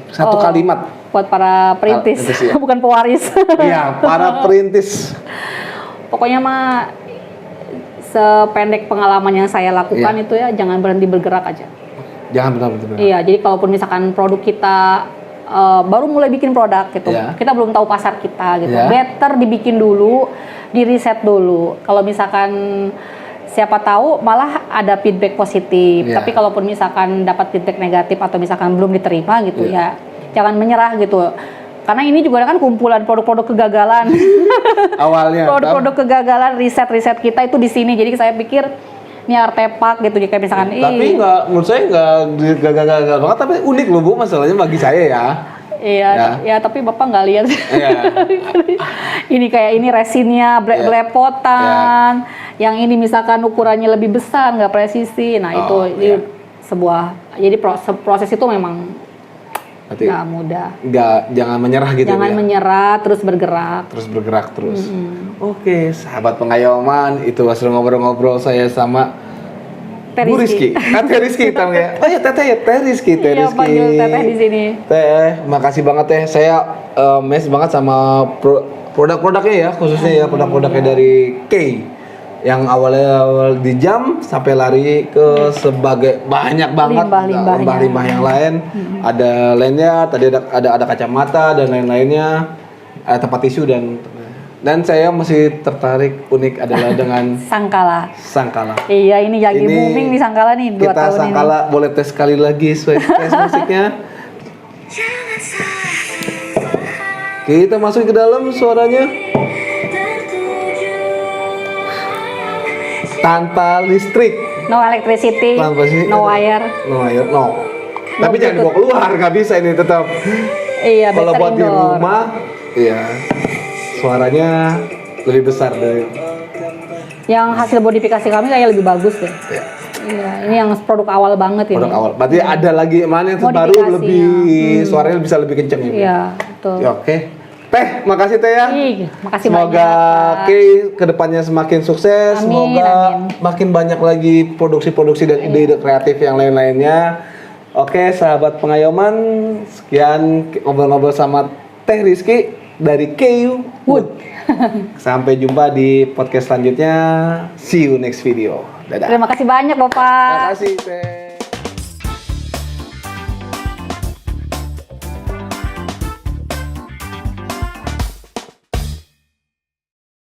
Satu Oh. kalimat. Buat para perintis, Perintis, ya. bukan pewaris. Iya, para perintis. Pokoknya mah sependek pengalaman yang saya lakukan Iya. itu ya jangan berhenti bergerak aja. Jangan benar-benar. Iya, jadi kalaupun misalkan produk kita baru mulai bikin produk gitu, Iya. kita belum tahu pasar kita gitu. Iya. Better dibikin dulu, di riset dulu. Kalau misalkan siapa tahu malah ada feedback positif. Iya. Tapi kalaupun misalkan dapat feedback negatif atau misalkan belum diterima gitu Iya. ya, jangan menyerah gitu. Karena ini juga kan kumpulan produk-produk kegagalan. Awalnya. Produk-produk kegagalan riset-riset kita itu di sini. Jadi saya pikir ini artefak gitu kayak misalkan Tapi menurut saya nggak gagal-gagal banget, tapi unik loh Bu masalahnya bagi saya ya. Iya, ya tapi Bapak nggak lihat. Iya. Ini kayak ini resinnya belepotan. Yang ini misalkan ukurannya lebih besar, nggak presisi. Nah, itu Oh, iya. sebuah jadi proses itu memang Berarti nggak mudah. jangan menyerah gitu Jangan ya. menyerah, terus bergerak. Terus bergerak terus. Oke, sahabat pengayoman, itu hasil ngobrol-ngobrol saya sama Teh Bu Rizky. Rizky. Teh Rizky tahu ya? Oh ya Teh Rizky, Teh Iya, Rizky. panggil Teteh di sini. Teh, makasih banget Teh. Saya mes banget sama produk-produknya ya, khususnya ya produk-produknya dari K. Yang awal di jam sampai lari ke sebagai banyak banget Limbah-limbahnya. limbah-limbah yang lain. Ada lainnya, tadi ada kacamata dan lain-lainnya. Ada tempat tisu dan saya masih tertarik unik adalah dengan Sangkala. Sangkala. Iya, ini lagi booming nih Sangkala nih 2 Kita tahun Sangkala boleh tes sekali lagi tes musiknya. Kita masuk ke dalam suaranya. Tanpa listrik. ini. No electricity, Tanpa sih. no wire. No wire, no. Tapi jangan dibawa keluar, nggak bisa ini tetap. Iya, Kalau better buat di indoor. rumah, iya. Suaranya lebih besar dari. Yang hasil modifikasi kami kayak lebih bagus deh. Ya. Iya, ini yang produk awal banget ini. Produk awal. Berarti ada lagi mana yang terbaru Modifikasi, lebih suaranya bisa lebih kenceng gitu. Iya, betul. Ya, oke. Teh, makasih Teh ya. Ih, makasih Semoga banyak. Kay kedepannya semakin sukses. Amin, Semoga amin. makin banyak lagi produksi-produksi dan ide-ide kreatif yang lain-lainnya. Oke, sahabat pengayoman, sekian ngobrol-ngobrol sama Teh Rizky dari KU Wood. Sampai jumpa di podcast selanjutnya. See you next video. Dadah. Terima kasih banyak, Bapak. Terima kasih Teh.